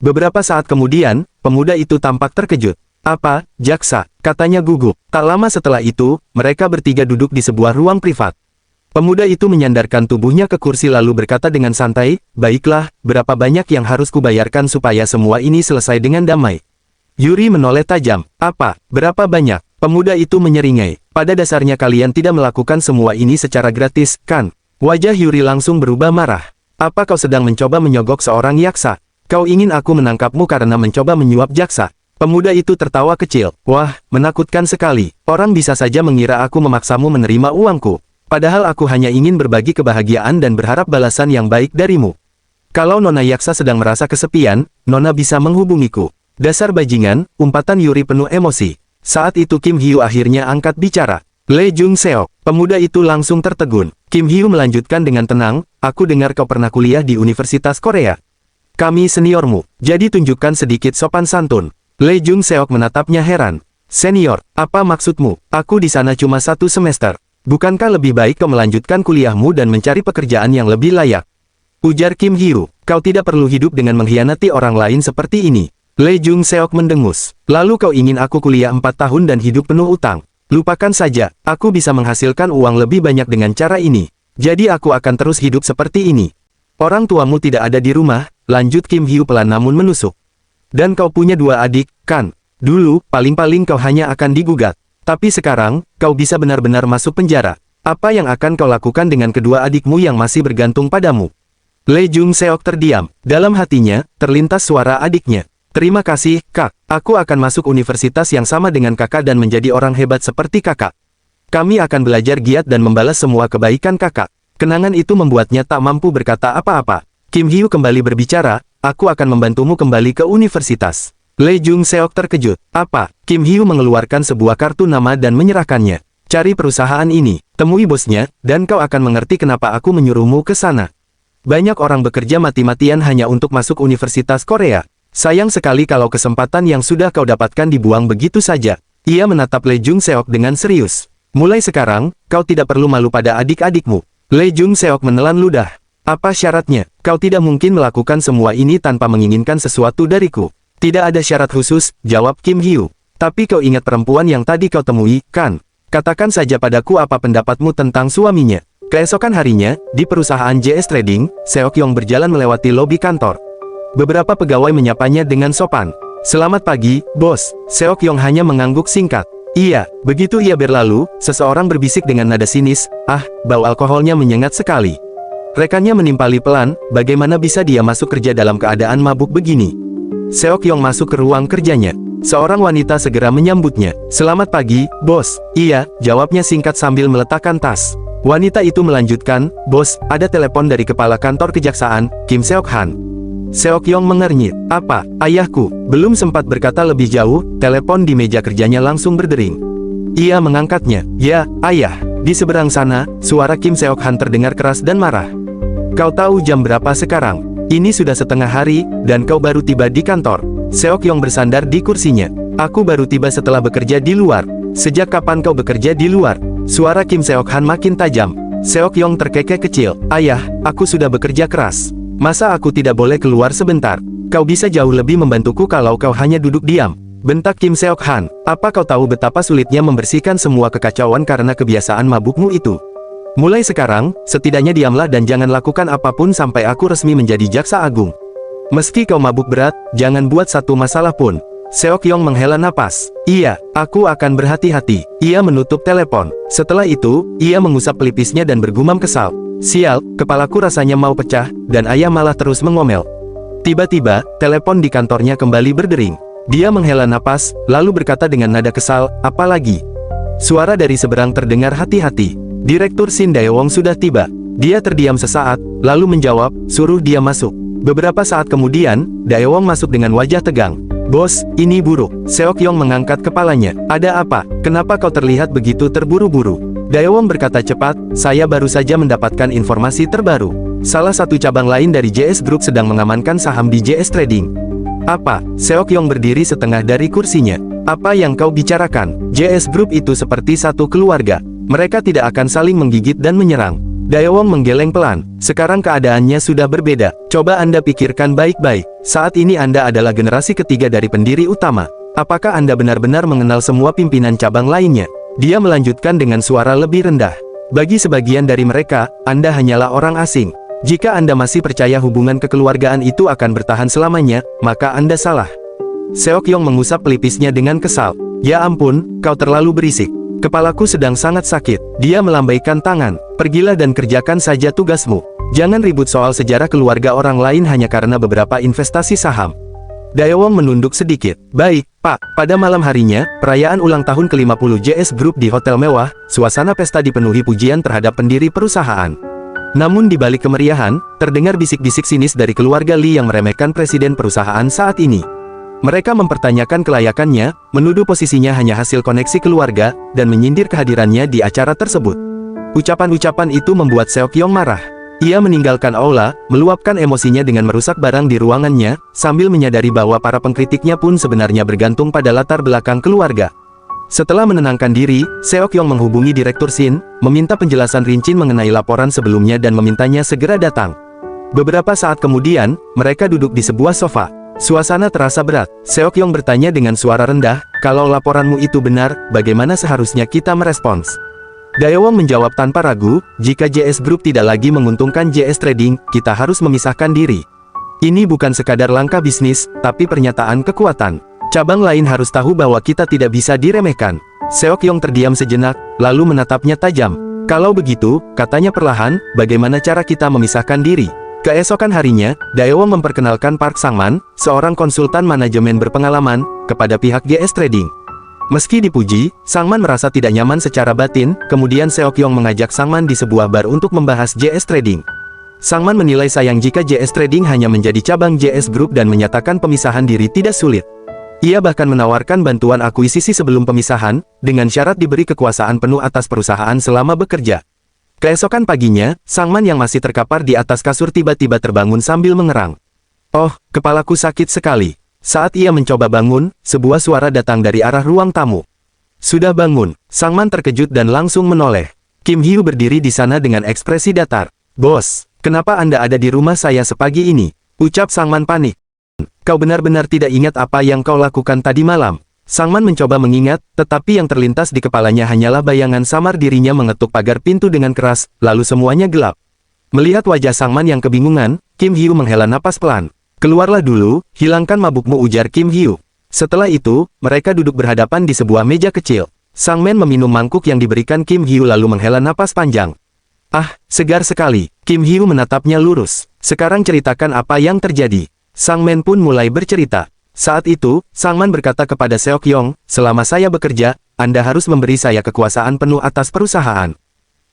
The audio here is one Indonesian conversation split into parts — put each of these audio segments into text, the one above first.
Beberapa saat kemudian, pemuda itu tampak terkejut. Apa, jaksa? Katanya gugup. Tak lama setelah itu, mereka bertiga duduk di sebuah ruang privat. Pemuda itu menyandarkan tubuhnya ke kursi lalu berkata dengan santai, baiklah, berapa banyak yang harus kubayarkan supaya semua ini selesai dengan damai? Yuri menoleh tajam. Apa, berapa banyak? Pemuda itu menyeringai. Pada dasarnya kalian tidak melakukan semua ini secara gratis, kan? Wajah Yuri langsung berubah marah. Apa kau sedang mencoba menyogok seorang yaksa? Kau ingin aku menangkapmu karena mencoba menyuap jaksa? Pemuda itu tertawa kecil. Wah, menakutkan sekali. Orang bisa saja mengira aku memaksamu menerima uangku. Padahal aku hanya ingin berbagi kebahagiaan dan berharap balasan yang baik darimu. Kalau Nona Yaksa sedang merasa kesepian, Nona bisa menghubungiku. Dasar bajingan, umpatan Yuri penuh emosi. Saat itu Kim Hyu akhirnya angkat bicara. Lee Jung Seok, pemuda itu langsung tertegun. Kim Hyu melanjutkan dengan tenang, aku dengar kau pernah kuliah di Universitas Korea. Kami seniormu, jadi tunjukkan sedikit sopan santun. Lee Jung Seok menatapnya heran. Senior, apa maksudmu? Aku di sana cuma 1 semester. Bukankah lebih baik kau melanjutkan kuliahmu dan mencari pekerjaan yang lebih layak? Ujar Kim Hyu, kau tidak perlu hidup dengan mengkhianati orang lain seperti ini. Lee Jung Seok mendengus. Lalu kau ingin aku kuliah 4 tahun dan hidup penuh utang. Lupakan saja, aku bisa menghasilkan uang lebih banyak dengan cara ini. Jadi aku akan terus hidup seperti ini. Orang tuamu tidak ada di rumah, lanjut Kim Hyu pelan namun menusuk. Dan kau punya 2 adik, kan? Dulu, paling-paling kau hanya akan digugat. Tapi sekarang, kau bisa benar-benar masuk penjara. Apa yang akan kau lakukan dengan kedua adikmu yang masih bergantung padamu? Lee Jung Seok terdiam. Dalam hatinya, terlintas suara adiknya. Terima kasih, Kak. Aku akan masuk universitas yang sama dengan kakak dan menjadi orang hebat seperti kakak. Kami akan belajar giat dan membalas semua kebaikan kakak. Kenangan itu membuatnya tak mampu berkata apa-apa. Kim Hyu kembali berbicara, aku akan membantumu kembali ke universitas. Lee Jung Seok terkejut. Apa? Kim Hyu mengeluarkan sebuah kartu nama dan menyerahkannya. Cari perusahaan ini, temui bosnya, dan kau akan mengerti kenapa aku menyuruhmu ke sana. Banyak orang bekerja mati-matian hanya untuk masuk Universitas Korea. Sayang sekali kalau kesempatan yang sudah kau dapatkan dibuang begitu saja. Ia menatap Lee Jung Seok dengan serius. Mulai sekarang, kau tidak perlu malu pada adik-adikmu. Lee Jung Seok menelan ludah. Apa syaratnya? Kau tidak mungkin melakukan semua ini tanpa menginginkan sesuatu dariku. Tidak ada syarat khusus, jawab Kim Hyu. Tapi kau ingat perempuan yang tadi kau temui, kan? Katakan saja padaku apa pendapatmu tentang suaminya. Keesokan harinya, di perusahaan JS Trading, Seok Yong berjalan melewati lobi kantor. Beberapa pegawai menyapanya dengan sopan. Selamat pagi, bos. Seok Yong hanya mengangguk singkat. Iya, begitu ia berlalu, seseorang berbisik dengan nada sinis, bau alkoholnya menyengat sekali. Rekannya menimpali pelan, bagaimana bisa dia masuk kerja dalam keadaan mabuk begini? Seok Yong masuk ke ruang kerjanya. Seorang wanita segera menyambutnya. Selamat pagi, bos. Iya, jawabnya singkat sambil meletakkan tas. Wanita itu melanjutkan, bos, ada telepon dari kepala kantor kejaksaan, Kim Seok Han. Seok Yong mengernyit. Apa, ayahku? Belum sempat berkata lebih jauh, telepon di meja kerjanya langsung berdering. Ia mengangkatnya. Ya, ayah. Di seberang sana, suara Kim Seok Han terdengar keras dan marah. Kau tahu jam berapa sekarang? Ini sudah setengah hari, dan kau baru tiba di kantor. Seok Yong bersandar di kursinya. Aku baru tiba setelah bekerja di luar. Sejak kapan kau bekerja di luar? Suara Kim Seok Han makin tajam. Seok Yong terkekeh kecil. Ayah, aku sudah bekerja keras. Masa aku tidak boleh keluar sebentar? Kau bisa jauh lebih membantuku kalau kau hanya duduk diam. Bentak Kim Seok Han. Apa kau tahu betapa sulitnya membersihkan semua kekacauan karena kebiasaan mabukmu itu? Mulai sekarang, setidaknya diamlah dan jangan lakukan apapun sampai aku resmi menjadi jaksa agung. Meski kau mabuk berat, jangan buat satu masalah pun. Seok Yong menghela napas. Iya, aku akan berhati-hati. Ia menutup telepon. Setelah itu, ia mengusap pelipisnya dan bergumam kesal. Sial, kepalaku rasanya mau pecah, dan ayah malah terus mengomel. Tiba-tiba, telepon di kantornya kembali berdering. Dia menghela napas, lalu berkata dengan nada kesal, apa lagi? Suara dari seberang terdengar hati-hati. Direktur Shin Daewong sudah tiba. Dia terdiam sesaat, lalu menjawab, suruh dia masuk. Beberapa saat kemudian, Daewong masuk dengan wajah tegang. Bos, ini buruk. Seok Yong mengangkat kepalanya. Ada apa? Kenapa kau terlihat begitu terburu-buru? Daewong berkata cepat, saya baru saja mendapatkan informasi terbaru. Salah satu cabang lain dari JS Group sedang mengamankan saham di JS Trading. Apa? Seok Yong berdiri setengah dari kursinya. Apa yang kau bicarakan? JS Group itu seperti satu keluarga. Mereka tidak akan saling menggigit dan menyerang. Daewong menggeleng pelan. Sekarang keadaannya sudah berbeda. Coba Anda pikirkan baik-baik. Saat ini Anda adalah generasi ketiga dari pendiri utama. Apakah Anda benar-benar mengenal semua pimpinan cabang lainnya? Dia melanjutkan dengan suara lebih rendah. Bagi sebagian dari mereka, Anda hanyalah orang asing. Jika Anda masih percaya hubungan kekeluargaan itu akan bertahan selamanya, maka Anda salah. Seok-yong mengusap pelipisnya dengan kesal. Ya ampun, kau terlalu berisik. Kepalaku sedang sangat sakit. Dia melambaikan tangan. Pergilah dan kerjakan saja tugasmu. Jangan ribut soal sejarah keluarga orang lain hanya karena beberapa investasi saham. Daewong menunduk sedikit. Baik, Pak. Pada malam harinya, perayaan ulang tahun ke-50 JS Group di hotel mewah, suasana pesta dipenuhi pujian terhadap pendiri perusahaan. Namun di balik kemeriahan, terdengar bisik-bisik sinis dari keluarga Lee yang meremehkan presiden perusahaan saat ini. Mereka mempertanyakan kelayakannya, menuduh posisinya hanya hasil koneksi keluarga, dan menyindir kehadirannya di acara tersebut. Ucapan-ucapan itu membuat Seok-yong marah. Ia meninggalkan aula, meluapkan emosinya dengan merusak barang di ruangannya, sambil menyadari bahwa para pengkritiknya pun sebenarnya bergantung pada latar belakang keluarga. Setelah menenangkan diri, Seok-yong menghubungi Direktur Shin, meminta penjelasan rinci mengenai laporan sebelumnya dan memintanya segera datang. Beberapa saat kemudian, mereka duduk di sebuah sofa. Suasana terasa berat. Seok-yong bertanya dengan suara rendah, kalau laporanmu itu benar, bagaimana seharusnya kita merespons? Daewong menjawab tanpa ragu, jika JS Group tidak lagi menguntungkan JS Trading, kita harus memisahkan diri. Ini bukan sekadar langkah bisnis, tapi pernyataan kekuatan. Cabang lain harus tahu bahwa kita tidak bisa diremehkan. Seok-yong terdiam sejenak, lalu menatapnya tajam. Kalau begitu, katanya perlahan, bagaimana cara kita memisahkan diri? Keesokan harinya, Daewong memperkenalkan Park Sang-man, seorang konsultan manajemen berpengalaman, kepada pihak JS Trading. Meski dipuji, Sang-man merasa tidak nyaman secara batin, kemudian Seok-yong mengajak Sang-man di sebuah bar untuk membahas JS Trading. Sang-man menilai sayang jika JS Trading hanya menjadi cabang JS Group dan menyatakan pemisahan diri tidak sulit. Ia bahkan menawarkan bantuan akuisisi sebelum pemisahan, dengan syarat diberi kekuasaan penuh atas perusahaan selama bekerja. Keesokan paginya, Sang-man yang masih terkapar di atas kasur tiba-tiba terbangun sambil mengerang. Oh, kepalaku sakit sekali. Saat ia mencoba bangun, sebuah suara datang dari arah ruang tamu. Sudah bangun, Sang-man terkejut dan langsung menoleh. Kim Hyu berdiri di sana dengan ekspresi datar. Bos, kenapa Anda ada di rumah saya sepagi ini? Ucap Sang-man panik. Kau benar-benar tidak ingat apa yang kau lakukan tadi malam. Sang-man mencoba mengingat, tetapi yang terlintas di kepalanya hanyalah bayangan samar dirinya mengetuk pagar pintu dengan keras, lalu semuanya gelap. Melihat wajah Sang-man yang kebingungan, Kim Hyu menghela napas pelan. Keluarlah dulu, hilangkan mabukmu, ujar Kim Hyu. Setelah itu, mereka duduk berhadapan di sebuah meja kecil. Sang-man meminum mangkuk yang diberikan Kim Hyu lalu menghela napas panjang. Ah, segar sekali. Kim Hyu menatapnya lurus. Sekarang ceritakan apa yang terjadi. Sang-man pun mulai bercerita. Saat itu, Sang-man berkata kepada Seok-yong, selama saya bekerja, Anda harus memberi saya kekuasaan penuh atas perusahaan.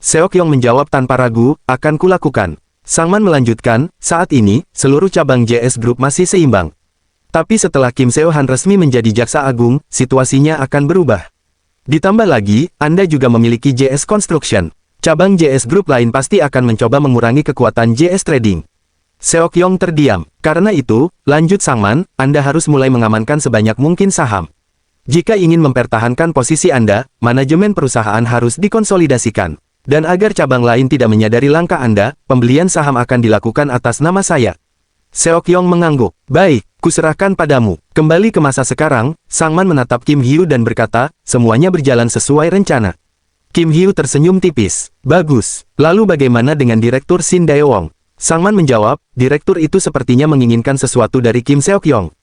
Seok-yong menjawab tanpa ragu, akan kulakukan. Sang-man melanjutkan, saat ini, seluruh cabang JS Group masih seimbang. Tapi setelah Kim Seo-han resmi menjadi Jaksa Agung, situasinya akan berubah. Ditambah lagi, Anda juga memiliki JS Construction. Cabang JS Group lain pasti akan mencoba mengurangi kekuatan JS Trading. Seok-yong terdiam. Karena itu, lanjut Sang-man, Anda harus mulai mengamankan sebanyak mungkin saham. Jika ingin mempertahankan posisi Anda, manajemen perusahaan harus dikonsolidasikan. Dan agar cabang lain tidak menyadari langkah Anda, pembelian saham akan dilakukan atas nama saya. Seok-yong mengangguk. Baik, kuserahkan padamu. Kembali ke masa sekarang, Sang-man menatap Kim Hyu dan berkata, semuanya berjalan sesuai rencana. Kim Hyu tersenyum tipis. Bagus. Lalu bagaimana dengan Direktur Shin Daewong? Sang-man menjawab, direktur itu sepertinya menginginkan sesuatu dari Kim Seok-yong.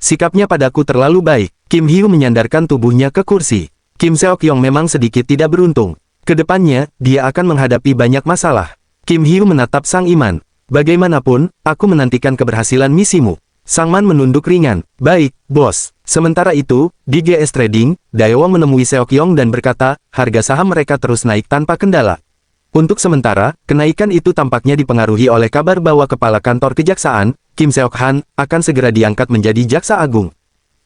Sikapnya padaku terlalu baik. Kim Hyu menyandarkan tubuhnya ke kursi. Kim Seok-yong memang sedikit tidak beruntung. Kedepannya, dia akan menghadapi banyak masalah. Kim Hyu menatap Sang Iman. Bagaimanapun, aku menantikan keberhasilan misimu. Sang-man menunduk ringan. Baik, bos. Sementara itu, di JS Trading, Daewong menemui Seok-yong dan berkata, harga saham mereka terus naik tanpa kendala. Untuk sementara, kenaikan itu tampaknya dipengaruhi oleh kabar bahwa Kepala Kantor Kejaksaan, Kim Seok-han, akan segera diangkat menjadi Jaksa Agung.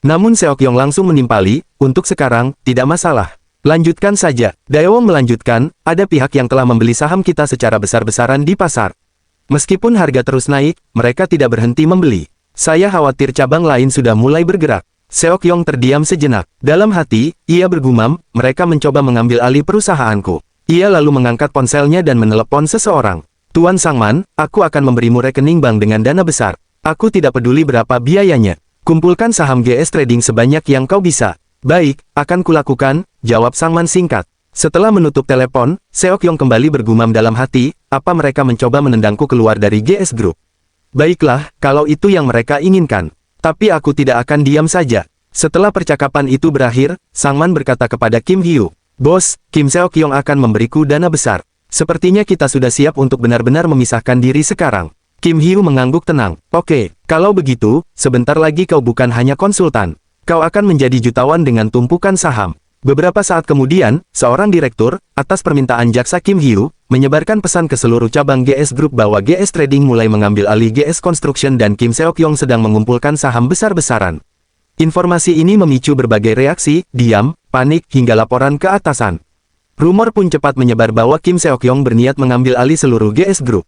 Namun Seok-yong langsung menimpali, untuk sekarang, tidak masalah. Lanjutkan saja. Daewong melanjutkan, ada pihak yang telah membeli saham kita secara besar-besaran di pasar. Meskipun harga terus naik, mereka tidak berhenti membeli. Saya khawatir cabang lain sudah mulai bergerak. Seok-yong terdiam sejenak. Dalam hati, ia bergumam, mereka mencoba mengambil alih perusahaanku. Ia lalu mengangkat ponselnya dan menelepon seseorang. Tuan Sangman, aku akan memberimu rekening bank dengan dana besar. Aku tidak peduli berapa biayanya. Kumpulkan saham GS Trading sebanyak yang kau bisa. Baik, akan kulakukan, jawab Sangman singkat. Setelah menutup telepon, Seok Yong kembali bergumam dalam hati, apa mereka mencoba menendangku keluar dari GS Group? Baiklah, kalau itu yang mereka inginkan. Tapi aku tidak akan diam saja. Setelah percakapan itu berakhir, Sangman berkata kepada Kim Hyu, "Bos, Kim Seok Yong akan memberiku dana besar. Sepertinya kita sudah siap untuk benar-benar memisahkan diri sekarang." Kim Hyu mengangguk tenang. "Oke, kalau begitu, sebentar lagi kau bukan hanya konsultan. Kau akan menjadi jutawan dengan tumpukan saham." Beberapa saat kemudian, seorang direktur, atas permintaan jaksa Kim Hyu, menyebarkan pesan ke seluruh cabang GS Group bahwa GS Trading mulai mengambil alih GS Construction dan Kim Seok Yong sedang mengumpulkan saham besar-besaran. Informasi ini memicu berbagai reaksi, diam, panik, hingga laporan ke atasan. Rumor pun cepat menyebar bahwa Kim Seok Yong berniat mengambil alih seluruh GS Group.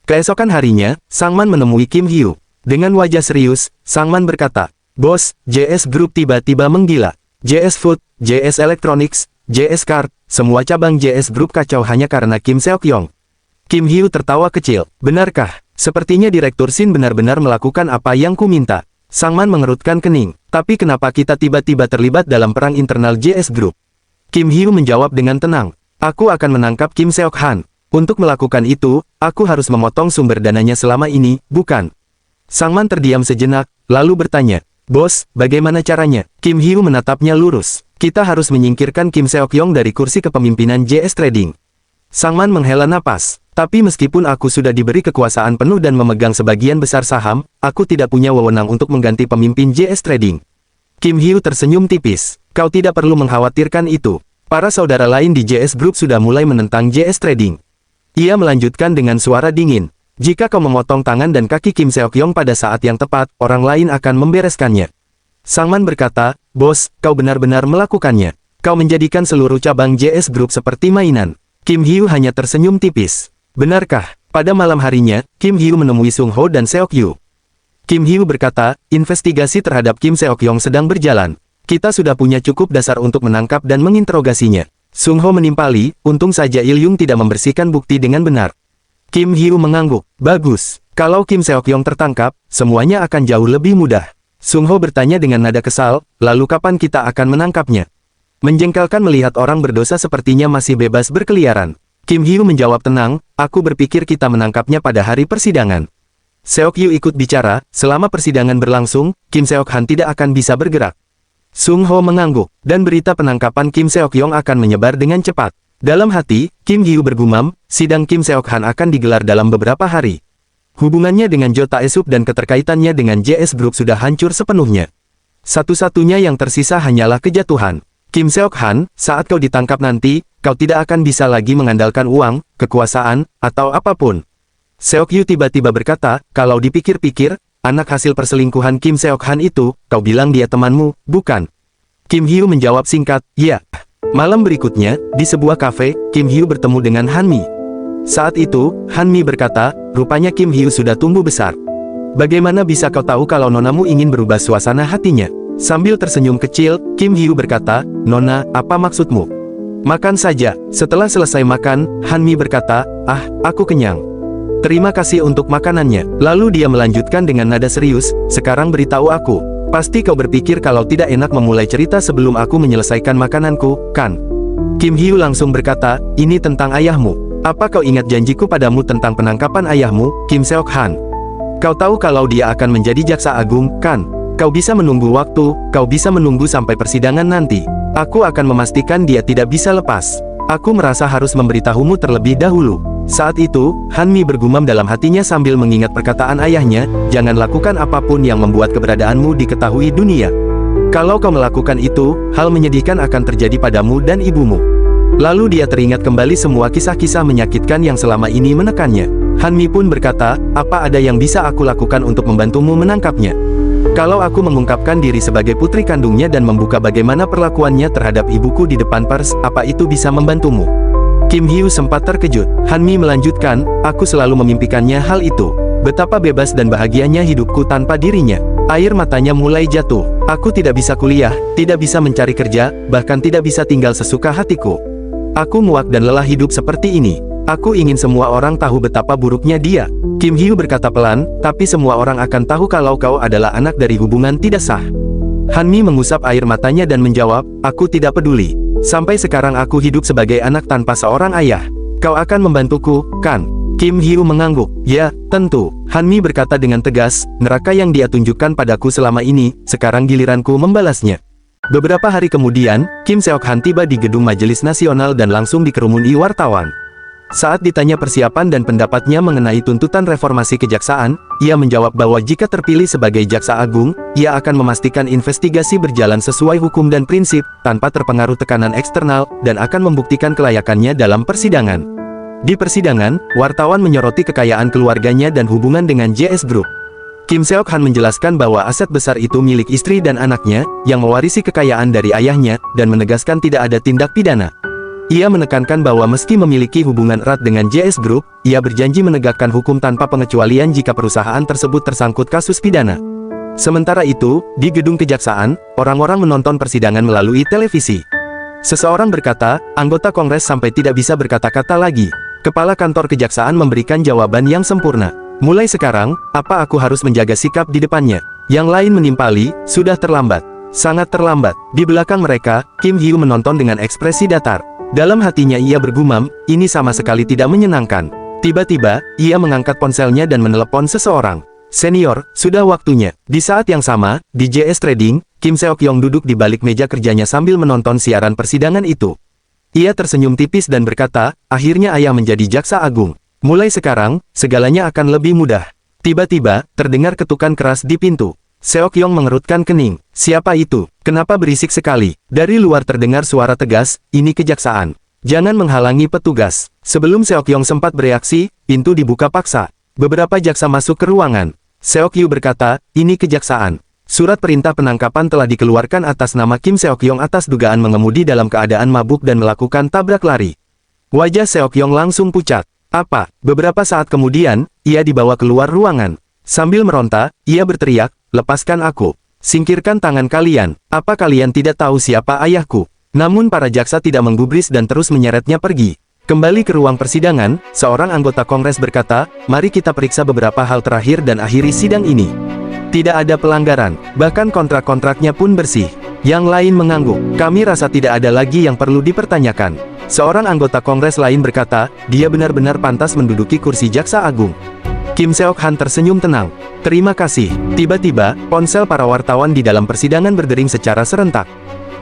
Keesokan harinya, Sangman menemui Kim Hyu. Dengan wajah serius, Sangman berkata, "Bos, JS Group tiba-tiba menggila. JS Food, JS Electronics, JS Card, semua cabang JS Group kacau hanya karena Kim Seok Yong." Kim Hyu tertawa kecil. "Benarkah? Sepertinya Direktur Shin benar-benar melakukan apa yang ku minta." Sangman mengerutkan kening. "Tapi kenapa kita tiba-tiba terlibat dalam perang internal JS Group?" Kim Hyu menjawab dengan tenang. "Aku akan menangkap Kim Seok Han. Untuk melakukan itu, aku harus memotong sumber dananya selama ini, bukan?" Sangman terdiam sejenak, lalu bertanya, "Bos, bagaimana caranya?" Kim Hyu menatapnya lurus. "Kita harus menyingkirkan Kim Seok Yong dari kursi kepemimpinan JS Trading." Sangman menghela napas. "Tapi meskipun aku sudah diberi kekuasaan penuh dan memegang sebagian besar saham, aku tidak punya wewenang untuk mengganti pemimpin JS Trading." Kim Hyu tersenyum tipis. "Kau tidak perlu mengkhawatirkan itu. Para saudara lain di JS Group sudah mulai menentang JS Trading." Ia melanjutkan dengan suara dingin. "Jika kau memotong tangan dan kaki Kim Seok Yong pada saat yang tepat, orang lain akan membereskannya." Sangman berkata, "Bos, kau benar-benar melakukannya. Kau menjadikan seluruh cabang JS Group seperti mainan." Kim Hyu hanya tersenyum tipis. "Benarkah?" Pada malam harinya, Kim Hyu menemui Sung Ho dan Seok Yu. Kim Hyu berkata, "Investigasi terhadap Kim Seok Yong sedang berjalan. Kita sudah punya cukup dasar untuk menangkap dan menginterogasinya." Sung Ho menimpali, "Untung saja Il Yung tidak membersihkan bukti dengan benar." Kim Hyu mengangguk. "Bagus. Kalau Kim Seok Yong tertangkap, semuanya akan jauh lebih mudah." Sung Ho bertanya dengan nada kesal, "Lalu kapan kita akan menangkapnya?" Menjengkelkan melihat orang berdosa sepertinya masih bebas berkeliaran. Kim Hyu menjawab tenang, "Aku berpikir kita menangkapnya pada hari persidangan." Seok Yu ikut bicara, "Selama persidangan berlangsung, Kim Seok Han tidak akan bisa bergerak." Sung Ho mengangguk, "Dan berita penangkapan Kim Seok Yong akan menyebar dengan cepat." Dalam hati, Kim Hyu bergumam, sidang Kim Seok Han akan digelar dalam beberapa hari. Hubungannya dengan Jo Tae-sup dan keterkaitannya dengan JS Group sudah hancur sepenuhnya. Satu-satunya yang tersisa hanyalah kejatuhan. Kim Seok Han, saat kau ditangkap nanti, kau tidak akan bisa lagi mengandalkan uang, kekuasaan, atau apapun. Seok Yu tiba-tiba berkata, "Kalau dipikir-pikir, anak hasil perselingkuhan Kim Seok Han itu, kau bilang dia temanmu, bukan?" Kim Hyu menjawab singkat, "Ya." Malam berikutnya, di sebuah kafe, Kim Hyu bertemu dengan Han Mi. Saat itu, Han Mi berkata, "Rupanya Kim Hyu sudah tumbuh besar. Bagaimana bisa kau tahu kalau nonamu ingin berubah suasana hatinya?" Sambil tersenyum kecil, Kim Hyu berkata, "Nona, apa maksudmu?" "Makan saja." Setelah selesai makan, Han Mi berkata, "Ah, aku kenyang. Terima kasih untuk makanannya." Lalu dia melanjutkan dengan nada serius, "Sekarang beritahu aku. Pasti kau berpikir kalau tidak enak memulai cerita sebelum aku menyelesaikan makananku, kan?" Kim Hyu langsung berkata, "Ini tentang ayahmu. Apa kau ingat janjiku padamu tentang penangkapan ayahmu, Kim Seok Han? Kau tahu kalau dia akan menjadi jaksa agung, kan? Kau bisa menunggu waktu, kau bisa menunggu sampai persidangan nanti. Aku akan memastikan dia tidak bisa lepas. Aku merasa harus memberitahumu terlebih dahulu." Saat itu, Han Mi bergumam dalam hatinya sambil mengingat perkataan ayahnya, "Jangan lakukan apapun yang membuat keberadaanmu diketahui dunia. Kalau kau melakukan itu, hal menyedihkan akan terjadi padamu dan ibumu." Lalu dia teringat kembali semua kisah-kisah menyakitkan yang selama ini menekannya. Han Mi pun berkata, "Apa ada yang bisa aku lakukan untuk membantumu menangkapnya? Kalau aku mengungkapkan diri sebagai putri kandungnya dan membuka bagaimana perlakuannya terhadap ibuku di depan pers, apa itu bisa membantumu?" Kim Hyu sempat terkejut. Han Mi melanjutkan, "Aku selalu memimpikannya hal itu. Betapa bebas dan bahagianya hidupku tanpa dirinya." Air matanya mulai jatuh. "Aku tidak bisa kuliah, tidak bisa mencari kerja, bahkan tidak bisa tinggal sesuka hatiku. Aku muak dan lelah hidup seperti ini. Aku ingin semua orang tahu betapa buruknya dia. Kim Hyo berkata pelan, tapi semua orang akan tahu kalau kau adalah anak dari hubungan tidak sah. Hanmi mengusap air matanya dan menjawab, aku tidak peduli. Sampai sekarang aku hidup sebagai anak tanpa seorang ayah. Kau akan membantuku, kan? Kim Hyo mengangguk. Ya, tentu. Hanmi berkata dengan tegas, neraka yang dia tunjukkan padaku selama ini, sekarang giliranku membalasnya. Beberapa hari kemudian, Kim Seok-han tiba di gedung Majelis Nasional dan langsung dikerumuni wartawan. Saat ditanya persiapan dan pendapatnya mengenai tuntutan reformasi kejaksaan, ia menjawab bahwa jika terpilih sebagai jaksa agung, ia akan memastikan investigasi berjalan sesuai hukum dan prinsip, tanpa terpengaruh tekanan eksternal, dan akan membuktikan kelayakannya dalam persidangan. Di persidangan, wartawan menyoroti kekayaan keluarganya dan hubungan dengan JS Group. Kim Seok-han menjelaskan bahwa aset besar itu milik istri dan anaknya, yang mewarisi kekayaan dari ayahnya, dan menegaskan tidak ada tindak pidana. Ia menekankan bahwa meski memiliki hubungan erat dengan JS Group, ia berjanji menegakkan hukum tanpa pengecualian jika perusahaan tersebut tersangkut kasus pidana. Sementara itu, di gedung kejaksaan, orang-orang menonton persidangan melalui televisi. Seseorang berkata, anggota Kongres sampai tidak bisa berkata-kata lagi. Kepala kantor kejaksaan memberikan jawaban yang sempurna. Mulai sekarang, apa aku harus menjaga sikap di depannya? Yang lain menimpali, sudah terlambat. Sangat terlambat. Di belakang mereka, Kim Hyo menonton dengan ekspresi datar. Dalam hatinya ia bergumam, ini sama sekali tidak menyenangkan. Tiba-tiba, ia mengangkat ponselnya dan menelepon seseorang. Senior, sudah waktunya. Di saat yang sama, di JS Trading, Kim Seok-yong duduk di balik meja kerjanya sambil menonton siaran persidangan itu. Ia tersenyum tipis dan berkata, akhirnya ayah menjadi jaksa agung. Mulai sekarang, segalanya akan lebih mudah. Tiba-tiba, terdengar ketukan keras di pintu. Seok-yong mengerutkan kening. Siapa itu? Kenapa berisik sekali? Dari luar terdengar suara tegas, ini kejaksaan. Jangan menghalangi petugas. Sebelum Seok-yong sempat bereaksi, pintu dibuka paksa. Beberapa jaksa masuk ke ruangan. Seok-yu berkata, ini kejaksaan. Surat perintah penangkapan telah dikeluarkan atas nama Kim Seok-yong atas dugaan mengemudi dalam keadaan mabuk dan melakukan tabrak lari. Wajah Seok-yong langsung pucat. Apa? Beberapa saat kemudian, ia dibawa keluar ruangan. Sambil meronta, ia berteriak, lepaskan aku. Singkirkan tangan kalian. Apa kalian tidak tahu siapa ayahku? Namun para jaksa tidak menggubris dan terus menyeretnya pergi. Kembali ke ruang persidangan, seorang anggota Kongres berkata, mari kita periksa beberapa hal terakhir dan akhiri sidang ini. Tidak ada pelanggaran, bahkan kontrak-kontraknya pun bersih. Yang lain mengangguk, kami rasa tidak ada lagi yang perlu dipertanyakan. Seorang anggota Kongres lain berkata, dia benar-benar pantas menduduki kursi jaksa agung. Kim Seok-han tersenyum tenang. Terima kasih. Tiba-tiba, ponsel para wartawan di dalam persidangan berdering secara serentak.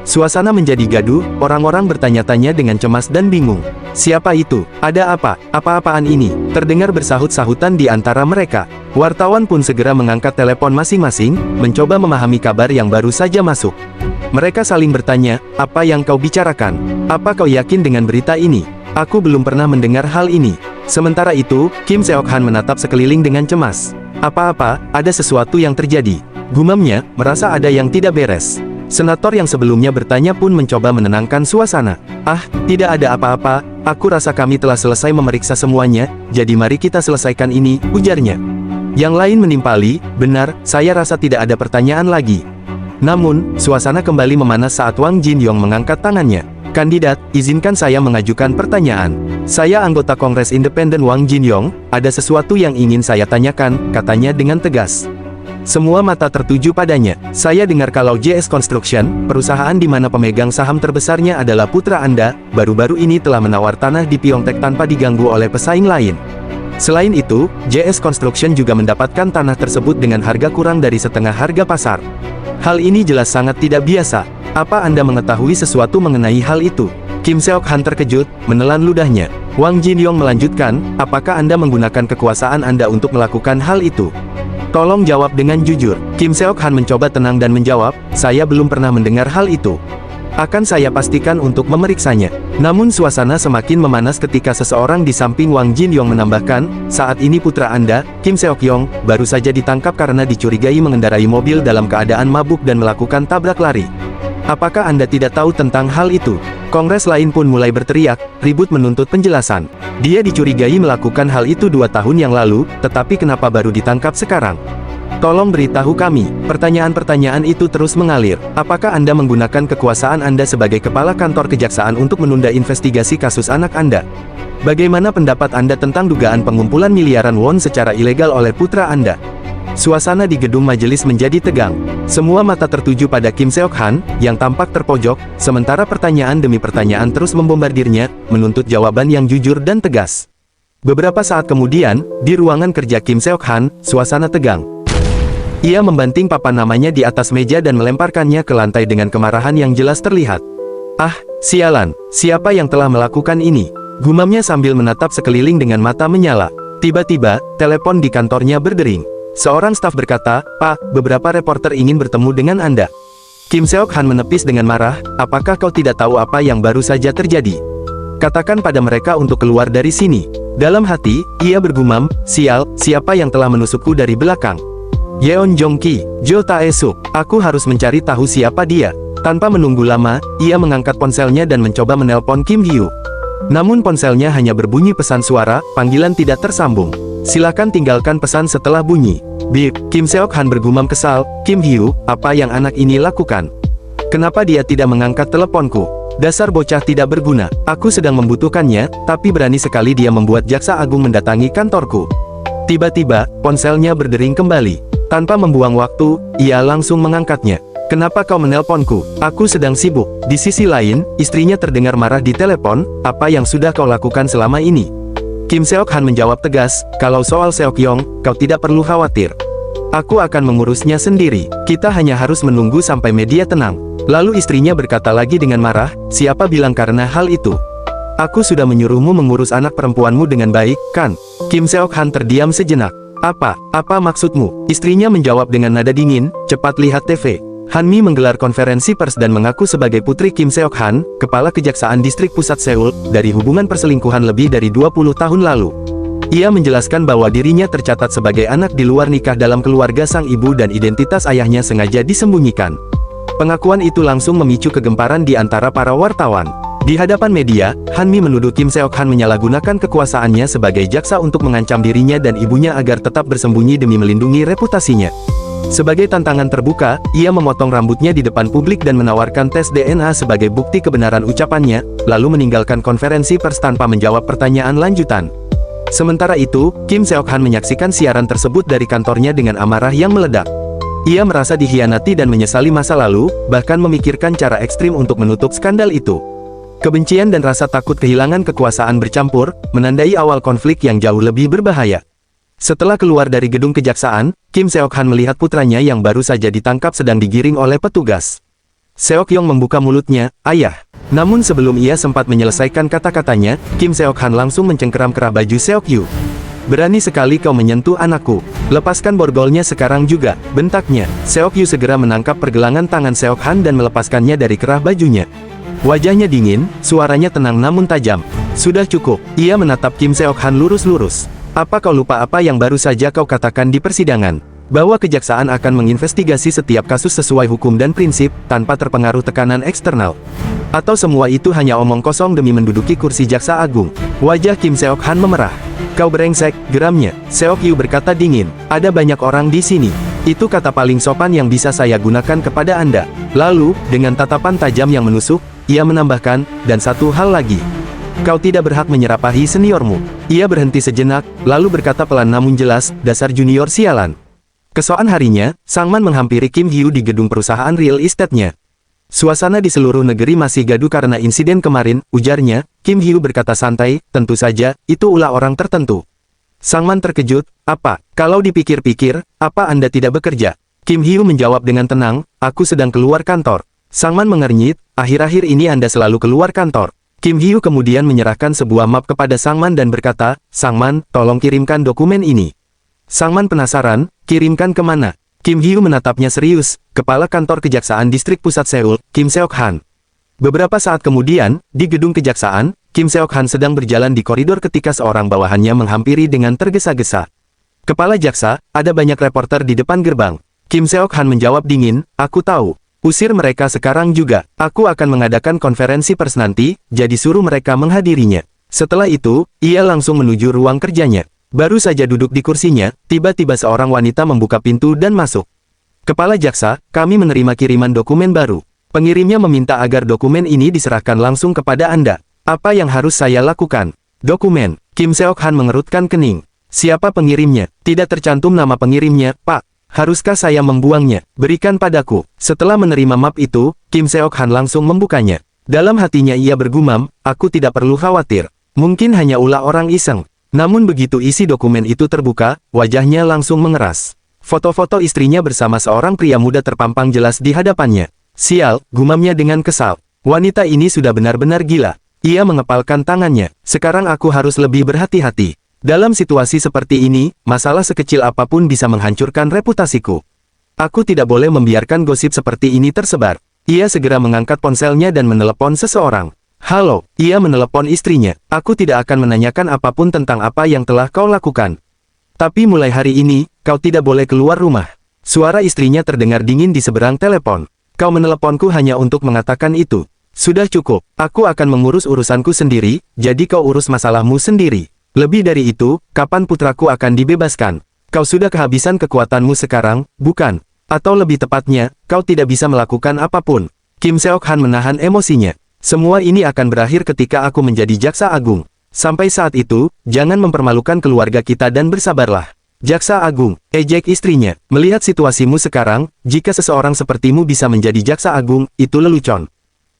Suasana menjadi gaduh, orang-orang bertanya-tanya dengan cemas dan bingung. Siapa itu? Ada apa? Apa-apaan ini? Terdengar bersahut-sahutan di antara mereka. Wartawan pun segera mengangkat telepon masing-masing, mencoba memahami kabar yang baru saja masuk. Mereka saling bertanya, apa yang kau bicarakan? Apa kau yakin dengan berita ini? Aku belum pernah mendengar hal ini. Sementara itu, Kim Seok-han menatap sekeliling dengan cemas. Apa-apa, ada sesuatu yang terjadi. Gumamnya, merasa ada yang tidak beres. Senator yang sebelumnya bertanya pun mencoba menenangkan suasana. Ah, tidak ada apa-apa, aku rasa kami telah selesai memeriksa semuanya, jadi mari kita selesaikan ini, ujarnya. Yang lain menimpali, benar, saya rasa tidak ada pertanyaan lagi. Namun, suasana kembali memanas saat Wang Jin-yong mengangkat tangannya. Kandidat, izinkan saya mengajukan pertanyaan. Saya anggota Kongres Independen Wang Jin-yong, ada sesuatu yang ingin saya tanyakan, katanya dengan tegas. Semua mata tertuju padanya. Saya dengar kalau JS Construction, perusahaan di mana pemegang saham terbesarnya adalah putra Anda, baru-baru ini telah menawar tanah di Pyeongtaek tanpa diganggu oleh pesaing lain. Selain itu, JS Construction juga mendapatkan tanah tersebut dengan harga kurang dari setengah harga pasar. Hal ini jelas sangat tidak biasa. Apa Anda mengetahui sesuatu mengenai hal itu? Kim Seok-han terkejut, menelan ludahnya. Wang Jin-yong melanjutkan, apakah Anda menggunakan kekuasaan Anda untuk melakukan hal itu? Tolong jawab dengan jujur. Kim Seok-han mencoba tenang dan menjawab, saya belum pernah mendengar hal itu. Akan saya pastikan untuk memeriksanya. Namun suasana semakin memanas ketika seseorang di samping Wang Jin-yong menambahkan, saat ini putra Anda, Kim Seok-yong, baru saja ditangkap karena dicurigai mengendarai mobil dalam keadaan mabuk dan melakukan tabrak lari. Apakah Anda tidak tahu tentang hal itu? Kongres lain pun mulai berteriak, ribut menuntut penjelasan. Dia dicurigai melakukan hal itu 2 tahun yang lalu, tetapi kenapa baru ditangkap sekarang? Tolong beritahu kami. Pertanyaan-pertanyaan itu terus mengalir. Apakah Anda menggunakan kekuasaan Anda sebagai kepala kantor kejaksaan untuk menunda investigasi kasus anak Anda? Bagaimana pendapat Anda tentang dugaan pengumpulan miliaran won secara ilegal oleh putra Anda? Suasana di gedung majelis menjadi tegang. Semua mata tertuju pada Kim Seok-han, yang tampak terpojok, sementara pertanyaan demi pertanyaan terus membombardirnya, menuntut jawaban yang jujur dan tegas. Beberapa saat kemudian, di ruangan kerja Kim Seok-han, suasana tegang. Ia membanting papan namanya di atas meja dan melemparkannya ke lantai dengan kemarahan yang jelas terlihat. Ah, sialan, siapa yang telah melakukan ini? Gumamnya sambil menatap sekeliling dengan mata menyala. Tiba-tiba, telepon di kantornya berdering. Seorang staf berkata, "Pak, beberapa reporter ingin bertemu dengan Anda." Kim Seok-han menepis dengan marah, "Apakah kau tidak tahu apa yang baru saja terjadi? Katakan pada mereka untuk keluar dari sini." Dalam hati, ia bergumam, "Sial, siapa yang telah menusukku dari belakang? Yeon Jong-ki, Jo Tae-suk, aku harus mencari tahu siapa dia." Tanpa menunggu lama, ia mengangkat ponselnya dan mencoba menelpon Kim Hyu. Namun ponselnya hanya berbunyi pesan suara, panggilan tidak tersambung. "Silakan tinggalkan pesan setelah bunyi." Bip, Kim Seok-han bergumam kesal, "Kim Hyu, apa yang anak ini lakukan? Kenapa dia tidak mengangkat teleponku? Dasar bocah tidak berguna, aku sedang membutuhkannya, tapi berani sekali dia membuat jaksa agung mendatangi kantorku." Tiba-tiba, ponselnya berdering kembali. Tanpa membuang waktu, ia langsung mengangkatnya. "Kenapa kau menelponku? Aku sedang sibuk." Di sisi lain, istrinya terdengar marah di telepon, "Apa yang sudah kau lakukan selama ini?" Kim Seok-han menjawab tegas, "Kalau soal Seok-yong, kau tidak perlu khawatir. Aku akan mengurusnya sendiri. Kita hanya harus menunggu sampai media tenang." Lalu istrinya berkata lagi dengan marah, "Siapa bilang karena hal itu? Aku sudah menyuruhmu mengurus anak perempuanmu dengan baik, kan?" Kim Seok-han terdiam sejenak. Apa maksudmu?" Istrinya menjawab dengan nada dingin, "Cepat lihat TV." Hanmi menggelar konferensi pers dan mengaku sebagai putri Kim Seok-han, kepala kejaksaan distrik pusat Seoul, dari hubungan perselingkuhan lebih dari 20 tahun lalu. Ia menjelaskan bahwa dirinya tercatat sebagai anak di luar nikah dalam keluarga sang ibu dan identitas ayahnya sengaja disembunyikan. Pengakuan itu langsung memicu kegemparan di antara para wartawan. Di hadapan media, Hanmi menuduh Kim Seok-han menyalahgunakan kekuasaannya sebagai jaksa untuk mengancam dirinya dan ibunya agar tetap bersembunyi demi melindungi reputasinya. Sebagai tantangan terbuka, ia memotong rambutnya di depan publik dan menawarkan tes DNA sebagai bukti kebenaran ucapannya, lalu meninggalkan konferensi pers tanpa menjawab pertanyaan lanjutan. Sementara itu, Kim Seok-han menyaksikan siaran tersebut dari kantornya dengan amarah yang meledak. Ia merasa dikhianati dan menyesali masa lalu, bahkan memikirkan cara ekstrim untuk menutup skandal itu. Kebencian dan rasa takut kehilangan kekuasaan bercampur, menandai awal konflik yang jauh lebih berbahaya. Setelah keluar dari gedung kejaksaan, Kim Seok-han melihat putranya yang baru saja ditangkap sedang digiring oleh petugas. Seok-yong membuka mulutnya, "Ayah." Namun sebelum ia sempat menyelesaikan kata-katanya, Kim Seok-han langsung mencengkeram kerah baju Seok-yu. "Berani sekali kau menyentuh anakku. Lepaskan borgolnya sekarang juga," bentaknya. Seok-yu segera menangkap pergelangan tangan Seok-han dan melepaskannya dari kerah bajunya. Wajahnya dingin, suaranya tenang namun tajam. "Sudah cukup." Ia menatap Kim Seok-han lurus-lurus. "Apa kau lupa apa yang baru saja kau katakan di persidangan? Bahwa kejaksaan akan menginvestigasi setiap kasus sesuai hukum dan prinsip, tanpa terpengaruh tekanan eksternal? Atau semua itu hanya omong kosong demi menduduki kursi jaksa agung?" Wajah Kim Seok-han memerah. "Kau brengsek," geramnya. Seok-yu berkata dingin, "Ada banyak orang di sini. Itu kata paling sopan yang bisa saya gunakan kepada Anda." Lalu, dengan tatapan tajam yang menusuk, ia menambahkan, "Dan satu hal lagi. Kau tidak berhak menyerapahi seniormu." Ia berhenti sejenak, lalu berkata pelan namun jelas, "Dasar junior sialan." Keesokan harinya, Sangman menghampiri Kim Hyu di gedung perusahaan real estate-nya. "Suasana di seluruh negeri masih gaduh karena insiden kemarin," ujarnya. Kim Hyu berkata santai, "Tentu saja, itu ulah orang tertentu." Sangman terkejut, "Apa? Kalau dipikir-pikir, apa Anda tidak bekerja?" Kim Hyu menjawab dengan tenang, "Aku sedang keluar kantor." Sangman mengernyit, "Akhir-akhir ini Anda selalu keluar kantor." Kim Hyu kemudian menyerahkan sebuah map kepada Sangman dan berkata, "Sangman, tolong kirimkan dokumen ini." Sangman penasaran, "Kirimkan kemana?" Kim Hyu menatapnya serius, "Kepala kantor kejaksaan distrik pusat Seoul, Kim Seok-han." Beberapa saat kemudian, di gedung kejaksaan, Kim Seok-han sedang berjalan di koridor ketika seorang bawahannya menghampiri dengan tergesa-gesa. "Kepala jaksa, ada banyak reporter di depan gerbang." Kim Seok-han menjawab dingin, "Aku tahu. Usir mereka sekarang juga. Aku akan mengadakan konferensi pers nanti, jadi suruh mereka menghadirinya." Setelah itu, ia langsung menuju ruang kerjanya. Baru saja duduk di kursinya, tiba-tiba seorang wanita membuka pintu dan masuk. Kepala jaksa, kami menerima kiriman dokumen baru. Pengirimnya meminta agar dokumen ini diserahkan langsung kepada Anda. Apa yang harus saya lakukan? Dokumen. Kim Seok-han mengerutkan kening. Siapa pengirimnya? Tidak tercantum nama pengirimnya, Pak. Haruskah saya membuangnya? Berikan padaku. Setelah menerima map itu, Kim Seok-han langsung membukanya. Dalam hatinya ia bergumam, aku tidak perlu khawatir. Mungkin hanya ulah orang iseng. Namun begitu isi dokumen itu terbuka, wajahnya langsung mengeras. Foto-foto istrinya bersama seorang pria muda terpampang jelas di hadapannya. Sial, gumamnya dengan kesal. Wanita ini sudah benar-benar gila. Ia mengepalkan tangannya. Sekarang aku harus lebih berhati-hati. Dalam situasi seperti ini, masalah sekecil apapun bisa menghancurkan reputasiku. Aku tidak boleh membiarkan gosip seperti ini tersebar. Ia segera mengangkat ponselnya dan menelepon seseorang. Halo, ia menelepon istrinya. Aku tidak akan menanyakan apapun tentang apa yang telah kau lakukan. Tapi mulai hari ini, kau tidak boleh keluar rumah. Suara istrinya terdengar dingin di seberang telepon. Kau meneleponku hanya untuk mengatakan itu. Sudah cukup, aku akan mengurus urusanku sendiri, jadi kau urus masalahmu sendiri. Lebih dari itu, kapan putraku akan dibebaskan? Kau sudah kehabisan kekuatanmu sekarang, bukan? Atau lebih tepatnya, kau tidak bisa melakukan apapun. Kim Seok-han menahan emosinya. Semua ini akan berakhir ketika aku menjadi jaksa agung. Sampai saat itu, jangan mempermalukan keluarga kita dan bersabarlah. Jaksa agung, ejek istrinya. Melihat situasimu sekarang, jika seseorang sepertimu bisa menjadi jaksa agung, itu lelucon.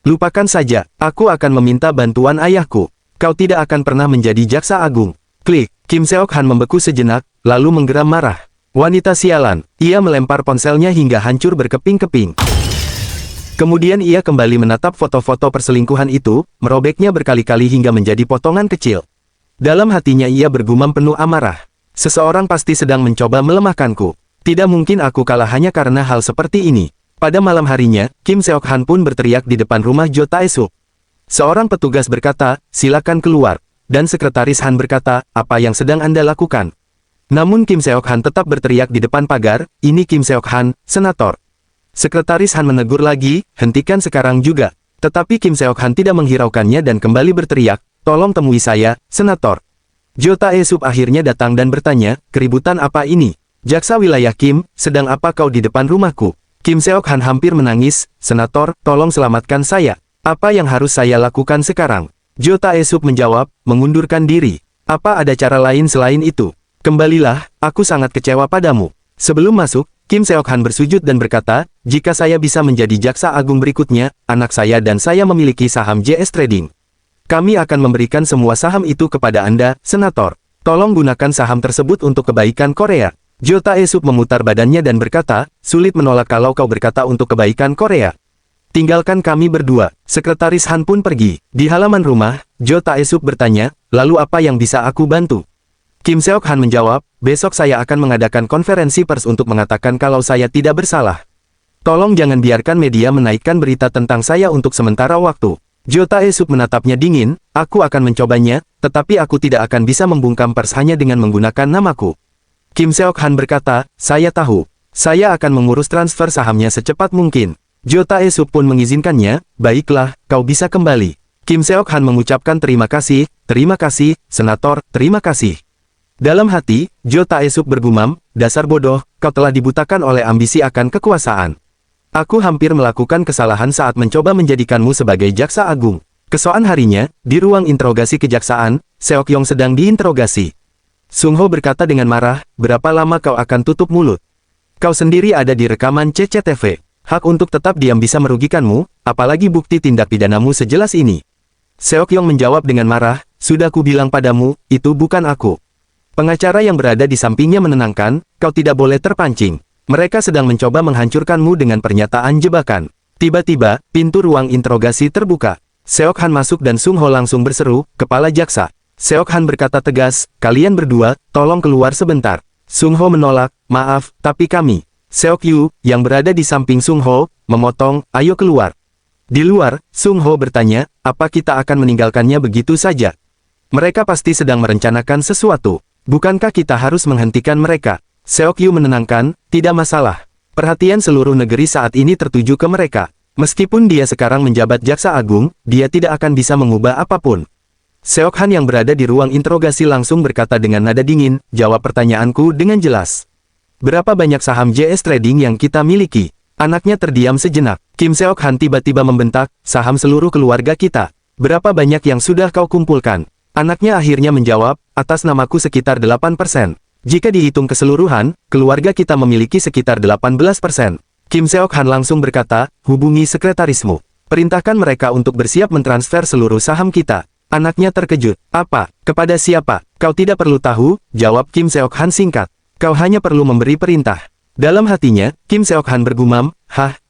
Lupakan saja, aku akan meminta bantuan ayahku. Kau tidak akan pernah menjadi jaksa agung. Klik, Kim Seok-han membeku sejenak, lalu menggeram marah. Wanita sialan, ia melempar ponselnya hingga hancur berkeping-keping. Kemudian ia kembali menatap foto-foto perselingkuhan itu, merobeknya berkali-kali hingga menjadi potongan kecil. Dalam hatinya ia bergumam penuh amarah. Seseorang pasti sedang mencoba melemahkanku. Tidak mungkin aku kalah hanya karena hal seperti ini. Pada malam harinya, Kim Seok-han pun berteriak di depan rumah Jo Tae-suk. Seorang petugas berkata, silakan keluar. Dan sekretaris Han berkata, apa yang sedang Anda lakukan? Namun Kim Seok-han tetap berteriak di depan pagar, ini Kim Seok-han, senator. Sekretaris Han menegur lagi, hentikan sekarang juga. Tetapi Kim Seok-han tidak menghiraukannya dan kembali berteriak, tolong temui saya, senator. Jo Tae-suk akhirnya datang dan bertanya, keributan apa ini? Jaksa wilayah Kim, sedang apa kau di depan rumahku? Kim Seok-han hampir menangis, senator, tolong selamatkan saya. Apa yang harus saya lakukan sekarang? Jo Tae-suk menjawab, mengundurkan diri. Apa ada cara lain selain itu? Kembalilah, aku sangat kecewa padamu. Sebelum masuk, Kim Seok-han bersujud dan berkata, jika saya bisa menjadi jaksa agung berikutnya, anak saya dan saya memiliki saham JS Trading. Kami akan memberikan semua saham itu kepada Anda, senator. Tolong gunakan saham tersebut untuk kebaikan Korea. Jo Tae-suk memutar badannya dan berkata, sulit menolak kalau kau berkata untuk kebaikan Korea. Tinggalkan kami berdua. Sekretaris Han pun pergi. Di halaman rumah, Jo Tae-suk bertanya, lalu apa yang bisa aku bantu? Kim Seok-han menjawab, besok saya akan mengadakan konferensi pers untuk mengatakan kalau saya tidak bersalah. Tolong jangan biarkan media menaikkan berita tentang saya untuk sementara waktu. Jo Tae-suk menatapnya dingin, aku akan mencobanya, tetapi aku tidak akan bisa membungkam pers hanya dengan menggunakan namaku. Kim Seok-han berkata, saya tahu. Saya akan mengurus transfer sahamnya secepat mungkin. Jo Tae-suk pun mengizinkannya, baiklah, kau bisa kembali. Kim Seok-han mengucapkan terima kasih, senator, terima kasih. Dalam hati, Jo Tae-suk bergumam, dasar bodoh, kau telah dibutakan oleh ambisi akan kekuasaan. Aku hampir melakukan kesalahan saat mencoba menjadikanmu sebagai jaksa agung. Keesokan harinya, di ruang interogasi kejaksaan, Seok-yong sedang diinterogasi. Sung Ho berkata dengan marah, berapa lama kau akan tutup mulut? Kau sendiri ada di rekaman CCTV. Hak untuk tetap diam bisa merugikanmu, apalagi bukti tindak pidanamu sejelas ini. Seok-yong menjawab dengan marah, sudah kubilang padamu, itu bukan aku. Pengacara yang berada di sampingnya menenangkan, kau tidak boleh terpancing. Mereka sedang mencoba menghancurkanmu dengan pernyataan jebakan. Tiba-tiba, pintu ruang interogasi terbuka. Seok-han masuk dan Sung Ho langsung berseru, kepala jaksa. Seok-han berkata tegas, kalian berdua, tolong keluar sebentar. Sung Ho menolak, maaf, tapi kami. Seok-yu, yang berada di samping Sung Ho, memotong, ayo keluar. Di luar, Sung Ho bertanya, apa kita akan meninggalkannya begitu saja? Mereka pasti sedang merencanakan sesuatu. Bukankah kita harus menghentikan mereka? Seok-yu menenangkan, tidak masalah. Perhatian seluruh negeri saat ini tertuju ke mereka. Meskipun dia sekarang menjabat jaksa agung, dia tidak akan bisa mengubah apapun. Seok Han yang berada di ruang interogasi langsung berkata dengan nada dingin, jawab pertanyaanku dengan jelas. Berapa banyak saham JS Trading yang kita miliki? Anaknya terdiam sejenak. Kim Seok Han tiba-tiba membentak, saham seluruh keluarga kita. Berapa banyak yang sudah kau kumpulkan? Anaknya akhirnya menjawab, atas namaku sekitar 8%. Jika dihitung keseluruhan, keluarga kita memiliki sekitar 18%. Kim Seok Han langsung berkata, hubungi sekretarismu. Perintahkan mereka untuk bersiap mentransfer seluruh saham kita. Anaknya terkejut. Apa? Kepada siapa? Kau tidak perlu tahu, jawab Kim Seok Han singkat. Kau hanya perlu memberi perintah. Dalam hatinya, Kim Seok Han bergumam,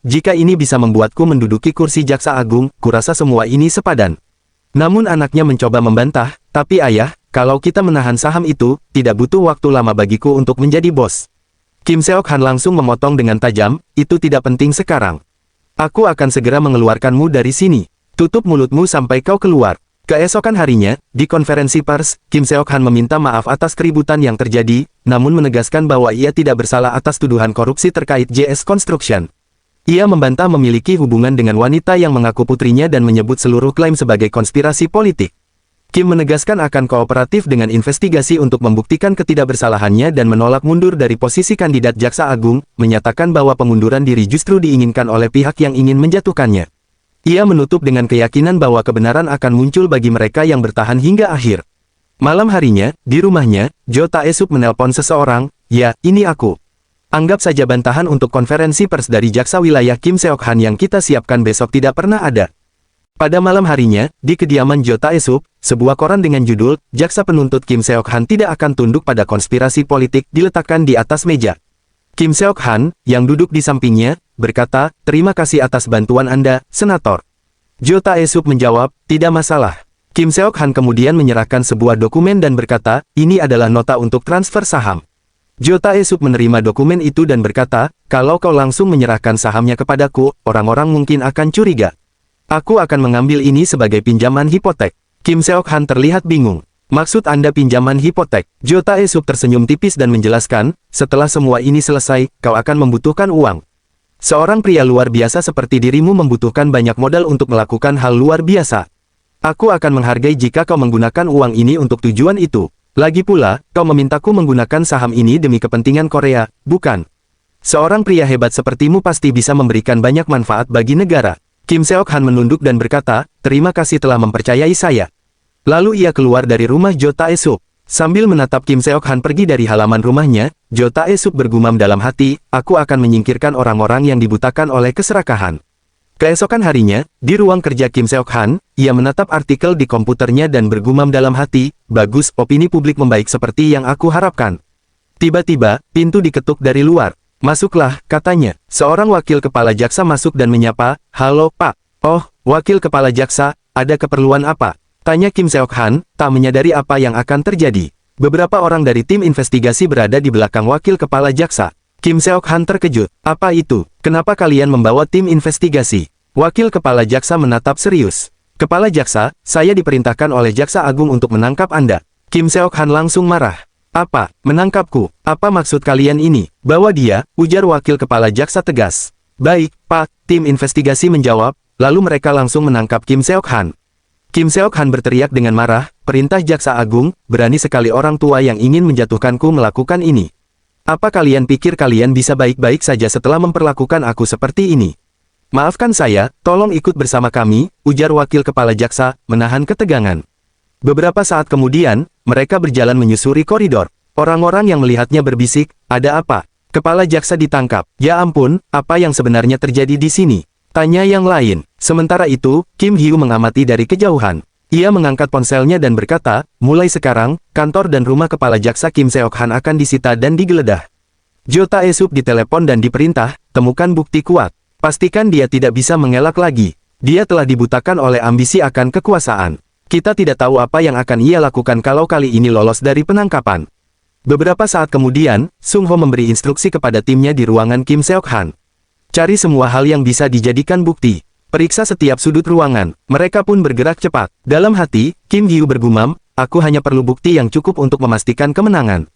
jika ini bisa membuatku menduduki kursi jaksa agung, kurasa semua ini sepadan. Namun anaknya mencoba membantah, tapi ayah, kalau kita menahan saham itu, tidak butuh waktu lama bagiku untuk menjadi bos. Kim Seok Han langsung memotong dengan tajam, itu tidak penting sekarang. Aku akan segera mengeluarkanmu dari sini. Tutup mulutmu sampai kau keluar. Keesokan harinya, di konferensi pers, Kim Seok Han meminta maaf atas keributan yang terjadi, namun menegaskan bahwa ia tidak bersalah atas tuduhan korupsi terkait JS Construction. Ia membantah memiliki hubungan dengan wanita yang mengaku putrinya dan menyebut seluruh klaim sebagai konspirasi politik. Kim menegaskan akan kooperatif dengan investigasi untuk membuktikan ketidakbersalahannya dan menolak mundur dari posisi kandidat jaksa agung, menyatakan bahwa pengunduran diri justru diinginkan oleh pihak yang ingin menjatuhkannya. Ia menutup dengan keyakinan bahwa kebenaran akan muncul bagi mereka yang bertahan hingga akhir. Malam harinya, di rumahnya, Jo Tae-sup menelpon seseorang, ya, ini aku. Anggap saja bantahan untuk konferensi pers dari jaksa wilayah Kim Seok Han yang kita siapkan besok tidak pernah ada. Pada malam harinya, di kediaman Jo Tae-sup, sebuah koran dengan judul, Jaksa Penuntut Kim Seok Han tidak akan tunduk pada konspirasi politik diletakkan di atas meja. Kim Seok Han, yang duduk di sampingnya, berkata, terima kasih atas bantuan Anda, Senator. Jo Tae-sup menjawab, tidak masalah. Kim Seok Han kemudian menyerahkan sebuah dokumen dan berkata, ini adalah nota untuk transfer saham. Jo Tae-sup menerima dokumen itu dan berkata, kalau kau langsung menyerahkan sahamnya kepadaku, orang-orang mungkin akan curiga. Aku akan mengambil ini sebagai pinjaman hipotek. Kim Seok Han terlihat bingung. Maksud Anda pinjaman hipotek? Jo Tae-sup tersenyum tipis dan menjelaskan, setelah semua ini selesai, kau akan membutuhkan uang. Seorang pria luar biasa seperti dirimu membutuhkan banyak modal untuk melakukan hal luar biasa. Aku akan menghargai jika kau menggunakan uang ini untuk tujuan itu. Lagi pula, kau memintaku menggunakan saham ini demi kepentingan Korea, bukan? Seorang pria hebat sepertimu pasti bisa memberikan banyak manfaat bagi negara. Kim Seok Han menunduk dan berkata, terima kasih telah mempercayai saya. Lalu ia keluar dari rumah Jo Tae-sup. Sambil menatap Kim Seok Han pergi dari halaman rumahnya, Jo Tae-sup bergumam dalam hati, aku akan menyingkirkan orang-orang yang dibutakan oleh keserakahan. Keesokan harinya, di ruang kerja Kim Seok Han, ia menatap artikel di komputernya dan bergumam dalam hati, bagus, opini publik membaik seperti yang aku harapkan. Tiba-tiba, pintu diketuk dari luar. Masuklah, katanya. Seorang wakil kepala jaksa masuk dan menyapa, halo Pak. Oh, wakil kepala jaksa, ada keperluan apa? Tanya Kim Seok Han, tak menyadari apa yang akan terjadi. Beberapa orang dari tim investigasi berada di belakang wakil kepala jaksa. Kim Seok Han terkejut. Apa itu? Kenapa kalian membawa tim investigasi? Wakil kepala jaksa menatap serius. Kepala jaksa, saya diperintahkan oleh jaksa agung untuk menangkap Anda. Kim Seok Han langsung marah. Apa? Menangkapku? Apa maksud kalian ini? Bawa dia, ujar wakil kepala jaksa tegas. Baik, Pak, tim investigasi menjawab, lalu mereka langsung menangkap Kim Seok Han. Kim Seok Han berteriak dengan marah, perintah jaksa agung, berani sekali orang tua yang ingin menjatuhkanku melakukan ini. Apa kalian pikir kalian bisa baik-baik saja setelah memperlakukan aku seperti ini? Maafkan saya, tolong ikut bersama kami, ujar wakil kepala jaksa, menahan ketegangan. Beberapa saat kemudian, mereka berjalan menyusuri koridor. Orang-orang yang melihatnya berbisik, ada apa? Kepala jaksa ditangkap. Ya ampun, apa yang sebenarnya terjadi di sini? Tanya yang lain. Sementara itu, Kim Hyu mengamati dari kejauhan. Ia mengangkat ponselnya dan berkata, mulai sekarang, kantor dan rumah kepala jaksa Kim Seok Han akan disita dan digeledah. Jo Tae-sup ditelepon dan diperintah, temukan bukti kuat. Pastikan dia tidak bisa mengelak lagi. Dia telah dibutakan oleh ambisi akan kekuasaan. Kita tidak tahu apa yang akan ia lakukan kalau kali ini lolos dari penangkapan. Beberapa saat kemudian, Sung Ho memberi instruksi kepada timnya di ruangan Kim Seok Han. Cari semua hal yang bisa dijadikan bukti. Periksa setiap sudut ruangan. Mereka pun bergerak cepat. Dalam hati, Kim Hyu bergumam, aku hanya perlu bukti yang cukup untuk memastikan kemenangan.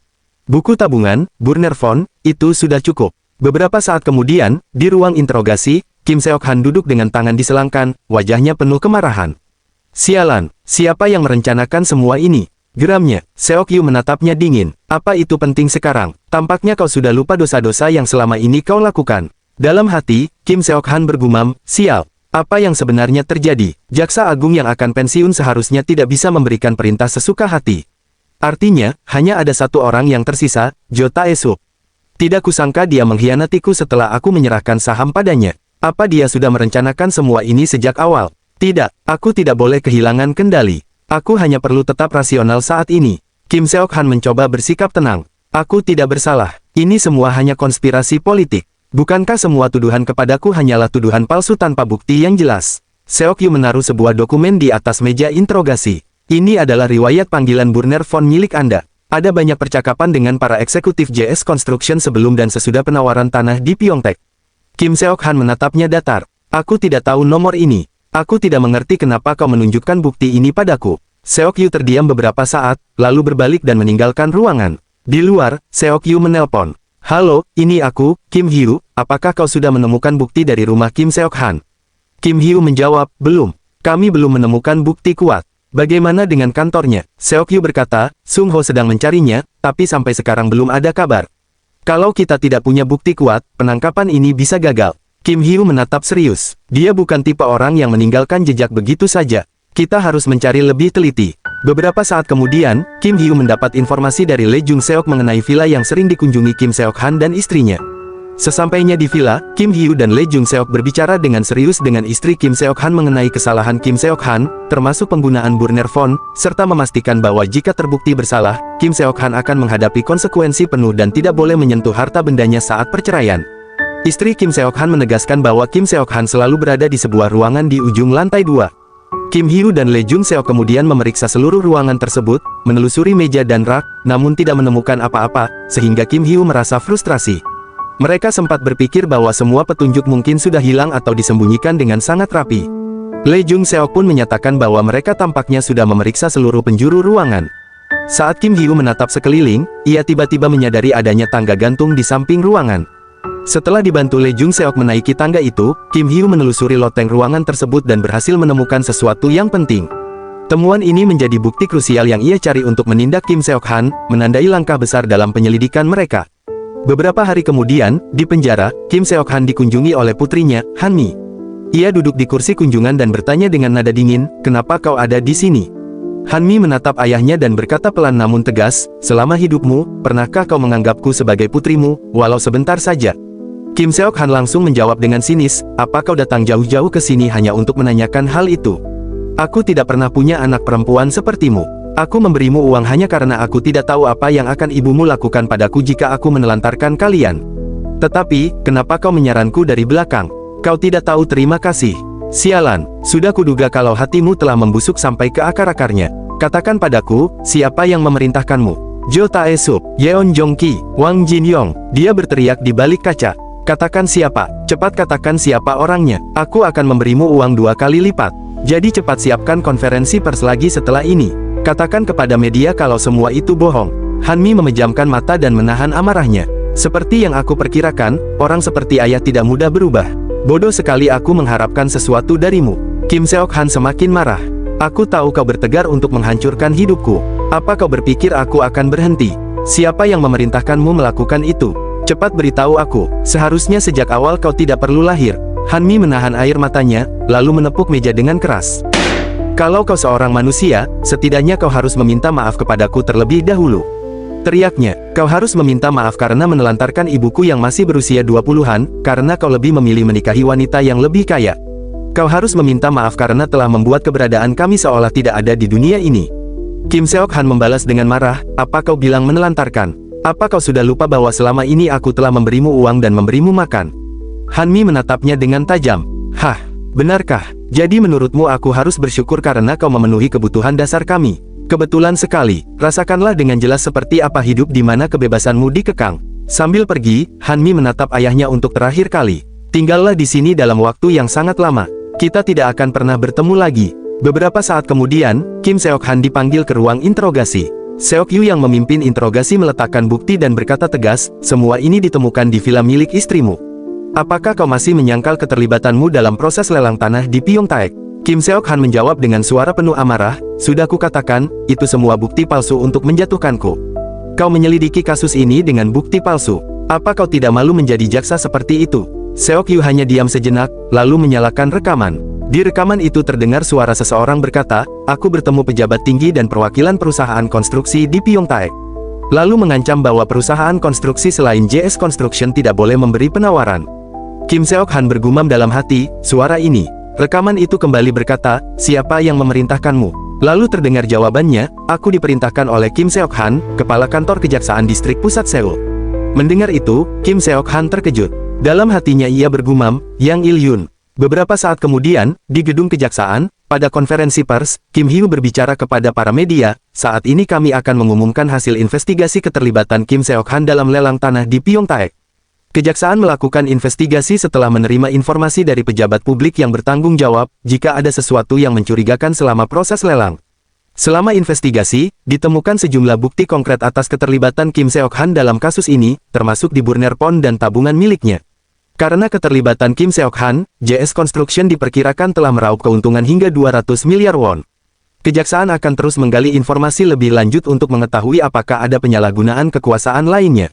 Buku tabungan, burner phone, itu sudah cukup. Beberapa saat kemudian, di ruang interogasi, Kim Seok Han duduk dengan tangan diselangkan, wajahnya penuh kemarahan. Sialan, siapa yang merencanakan semua ini? Geramnya, Seok Yu menatapnya dingin. Apa itu penting sekarang? Tampaknya kau sudah lupa dosa-dosa yang selama ini kau lakukan. Dalam hati, Kim Seok Han bergumam, sial. Apa yang sebenarnya terjadi? Jaksa Agung yang akan pensiun seharusnya tidak bisa memberikan perintah sesuka hati. Artinya, hanya ada satu orang yang tersisa, Jo Tae-suk. Tidak kusangka dia mengkhianatiku setelah aku menyerahkan saham padanya. Apa dia sudah merencanakan semua ini sejak awal? Tidak, aku tidak boleh kehilangan kendali. Aku hanya perlu tetap rasional saat ini. Kim Seok Han mencoba bersikap tenang. Aku tidak bersalah. Ini semua hanya konspirasi politik. Bukankah semua tuduhan kepadaku hanyalah tuduhan palsu tanpa bukti yang jelas? Seok Yu menaruh sebuah dokumen di atas meja interogasi. Ini adalah riwayat panggilan Burner Phone milik Anda. Ada banyak percakapan dengan para eksekutif JS Construction sebelum dan sesudah penawaran tanah di Pyeongtaek. Kim Seok Han menatapnya datar. Aku tidak tahu nomor ini. Aku tidak mengerti kenapa kau menunjukkan bukti ini padaku. Seok Yu terdiam beberapa saat, lalu berbalik dan meninggalkan ruangan. Di luar, Seok Yu menelpon. Halo, ini aku, Kim Hyu, apakah kau sudah menemukan bukti dari rumah Kim Seok Han? Kim Hyu menjawab, belum. Kami belum menemukan bukti kuat. Bagaimana dengan kantornya? Seok Yu berkata, Sung Ho sedang mencarinya, tapi sampai sekarang belum ada kabar. Kalau kita tidak punya bukti kuat, penangkapan ini bisa gagal. Kim Hyu menatap serius. Dia bukan tipe orang yang meninggalkan jejak begitu saja. Kita harus mencari lebih teliti. Beberapa saat kemudian, Kim Hyu mendapat informasi dari Lee Jung Seok mengenai villa yang sering dikunjungi Kim Seok Han dan istrinya. Sesampainya di villa, Kim Hyu dan Lee Jung Seok berbicara dengan serius dengan istri Kim Seok Han mengenai kesalahan Kim Seok Han, termasuk penggunaan burner phone, serta memastikan bahwa jika terbukti bersalah, Kim Seok Han akan menghadapi konsekuensi penuh dan tidak boleh menyentuh harta bendanya saat perceraian. Istri Kim Seok Han menegaskan bahwa Kim Seok Han selalu berada di sebuah ruangan di ujung lantai 2. Kim Hyu dan Lee Jung Seok kemudian memeriksa seluruh ruangan tersebut, menelusuri meja dan rak, namun tidak menemukan apa-apa, sehingga Kim Hyu merasa frustrasi. Mereka sempat berpikir bahwa semua petunjuk mungkin sudah hilang atau disembunyikan dengan sangat rapi. Lee Jung Seok pun menyatakan bahwa mereka tampaknya sudah memeriksa seluruh penjuru ruangan. Saat Kim Hyu menatap sekeliling, ia tiba-tiba menyadari adanya tangga gantung di samping ruangan. Setelah dibantu Lee Jung Seok menaiki tangga itu, Kim Hyu menelusuri loteng ruangan tersebut dan berhasil menemukan sesuatu yang penting. Temuan ini menjadi bukti krusial yang ia cari untuk menindak Kim Seok Han, menandai langkah besar dalam penyelidikan mereka. Beberapa hari kemudian, di penjara, Kim Seok Han dikunjungi oleh putrinya, Han Mi. Ia duduk di kursi kunjungan dan bertanya dengan nada dingin, "Kenapa kau ada di sini?" Han Mi menatap ayahnya dan berkata pelan namun tegas, "Selama hidupmu, pernahkah kau menganggapku sebagai putrimu, walau sebentar saja?" Kim Seok Han langsung menjawab dengan sinis, "Apa kau datang jauh-jauh ke sini hanya untuk menanyakan hal itu? Aku tidak pernah punya anak perempuan sepertimu. Aku memberimu uang hanya karena aku tidak tahu apa yang akan ibumu lakukan padaku jika aku menelantarkan kalian. Tetapi, kenapa kau menyaranku dari belakang? Kau tidak tahu terima kasih. Sialan, sudah kuduga kalau hatimu telah membusuk sampai ke akar-akarnya. Katakan padaku, siapa yang memerintahkanmu?" Jo Tae-suk, Yeon Jong-ki, Wang Jin-yong, dia berteriak di balik kaca. "Katakan siapa, cepat katakan siapa orangnya, aku akan memberimu uang 2 kali lipat. Jadi cepat siapkan konferensi pers lagi setelah ini. Katakan kepada media kalau semua itu bohong." Han Mi memejamkan mata dan menahan amarahnya. "Seperti yang aku perkirakan, orang seperti ayah tidak mudah berubah. Bodoh sekali aku mengharapkan sesuatu darimu." Kim Seok Han semakin marah. "Aku tahu kau bertegar untuk menghancurkan hidupku. Apa kau berpikir aku akan berhenti? Siapa yang memerintahkanmu melakukan itu? Cepat beritahu aku, seharusnya sejak awal kau tidak perlu lahir." Han Mi menahan air matanya, lalu menepuk meja dengan keras. "Kalau kau seorang manusia, setidaknya kau harus meminta maaf kepadaku terlebih dahulu." Teriaknya, "Kau harus meminta maaf karena menelantarkan ibuku yang masih berusia 20-an, karena kau lebih memilih menikahi wanita yang lebih kaya. Kau harus meminta maaf karena telah membuat keberadaan kami seolah tidak ada di dunia ini." Kim Seok Han membalas dengan marah, "Apa kau bilang menelantarkan? Apa kau sudah lupa bahwa selama ini aku telah memberimu uang dan memberimu makan?" Han Mi menatapnya dengan tajam. "Hah, benarkah? Jadi menurutmu aku harus bersyukur karena kau memenuhi kebutuhan dasar kami? Kebetulan sekali, rasakanlah dengan jelas seperti apa hidup di mana kebebasanmu dikekang." Sambil pergi, Han Mi menatap ayahnya untuk terakhir kali. "Tinggallah di sini dalam waktu yang sangat lama. Kita tidak akan pernah bertemu lagi." Beberapa saat kemudian, Kim Seok Han dipanggil ke ruang interogasi. Seok Yu yang memimpin interogasi meletakkan bukti dan berkata tegas, "Semua ini ditemukan di villa milik istrimu. Apakah kau masih menyangkal keterlibatanmu dalam proses lelang tanah di Pyeongtaek?" Kim Seok Han menjawab dengan suara penuh amarah, sudah kukatakan, itu semua bukti palsu untuk menjatuhkanku. Kau menyelidiki kasus ini dengan bukti palsu. Apa kau tidak malu menjadi jaksa seperti itu? Seok Yu hanya diam sejenak, lalu menyalakan rekaman. Di rekaman itu terdengar suara seseorang berkata, aku bertemu pejabat tinggi dan perwakilan perusahaan konstruksi di Pyeongtaek. Lalu mengancam bahwa perusahaan konstruksi selain JS Construction tidak boleh memberi penawaran. Kim Seok Han bergumam dalam hati, suara ini. Rekaman itu kembali berkata, siapa yang memerintahkanmu? Lalu terdengar jawabannya, aku diperintahkan oleh Kim Seok Han, kepala kantor kejaksaan distrik pusat Seoul. Mendengar itu, Kim Seok Han terkejut. Dalam hatinya ia bergumam, Yang Il-yun. Beberapa saat kemudian, di gedung kejaksaan, pada konferensi pers, Kim Hyo berbicara kepada para media, saat ini kami akan mengumumkan hasil investigasi keterlibatan Kim Seok Han dalam lelang tanah di Pyeongtaek. Kejaksaan melakukan investigasi setelah menerima informasi dari pejabat publik yang bertanggung jawab, jika ada sesuatu yang mencurigakan selama proses lelang. Selama investigasi, ditemukan sejumlah bukti konkret atas keterlibatan Kim Seok Han dalam kasus ini, termasuk di burner pon dan tabungan miliknya. Karena keterlibatan Kim Seok Han, JS Construction diperkirakan telah meraup keuntungan hingga 200 miliar won. Kejaksaan akan terus menggali informasi lebih lanjut untuk mengetahui apakah ada penyalahgunaan kekuasaan lainnya.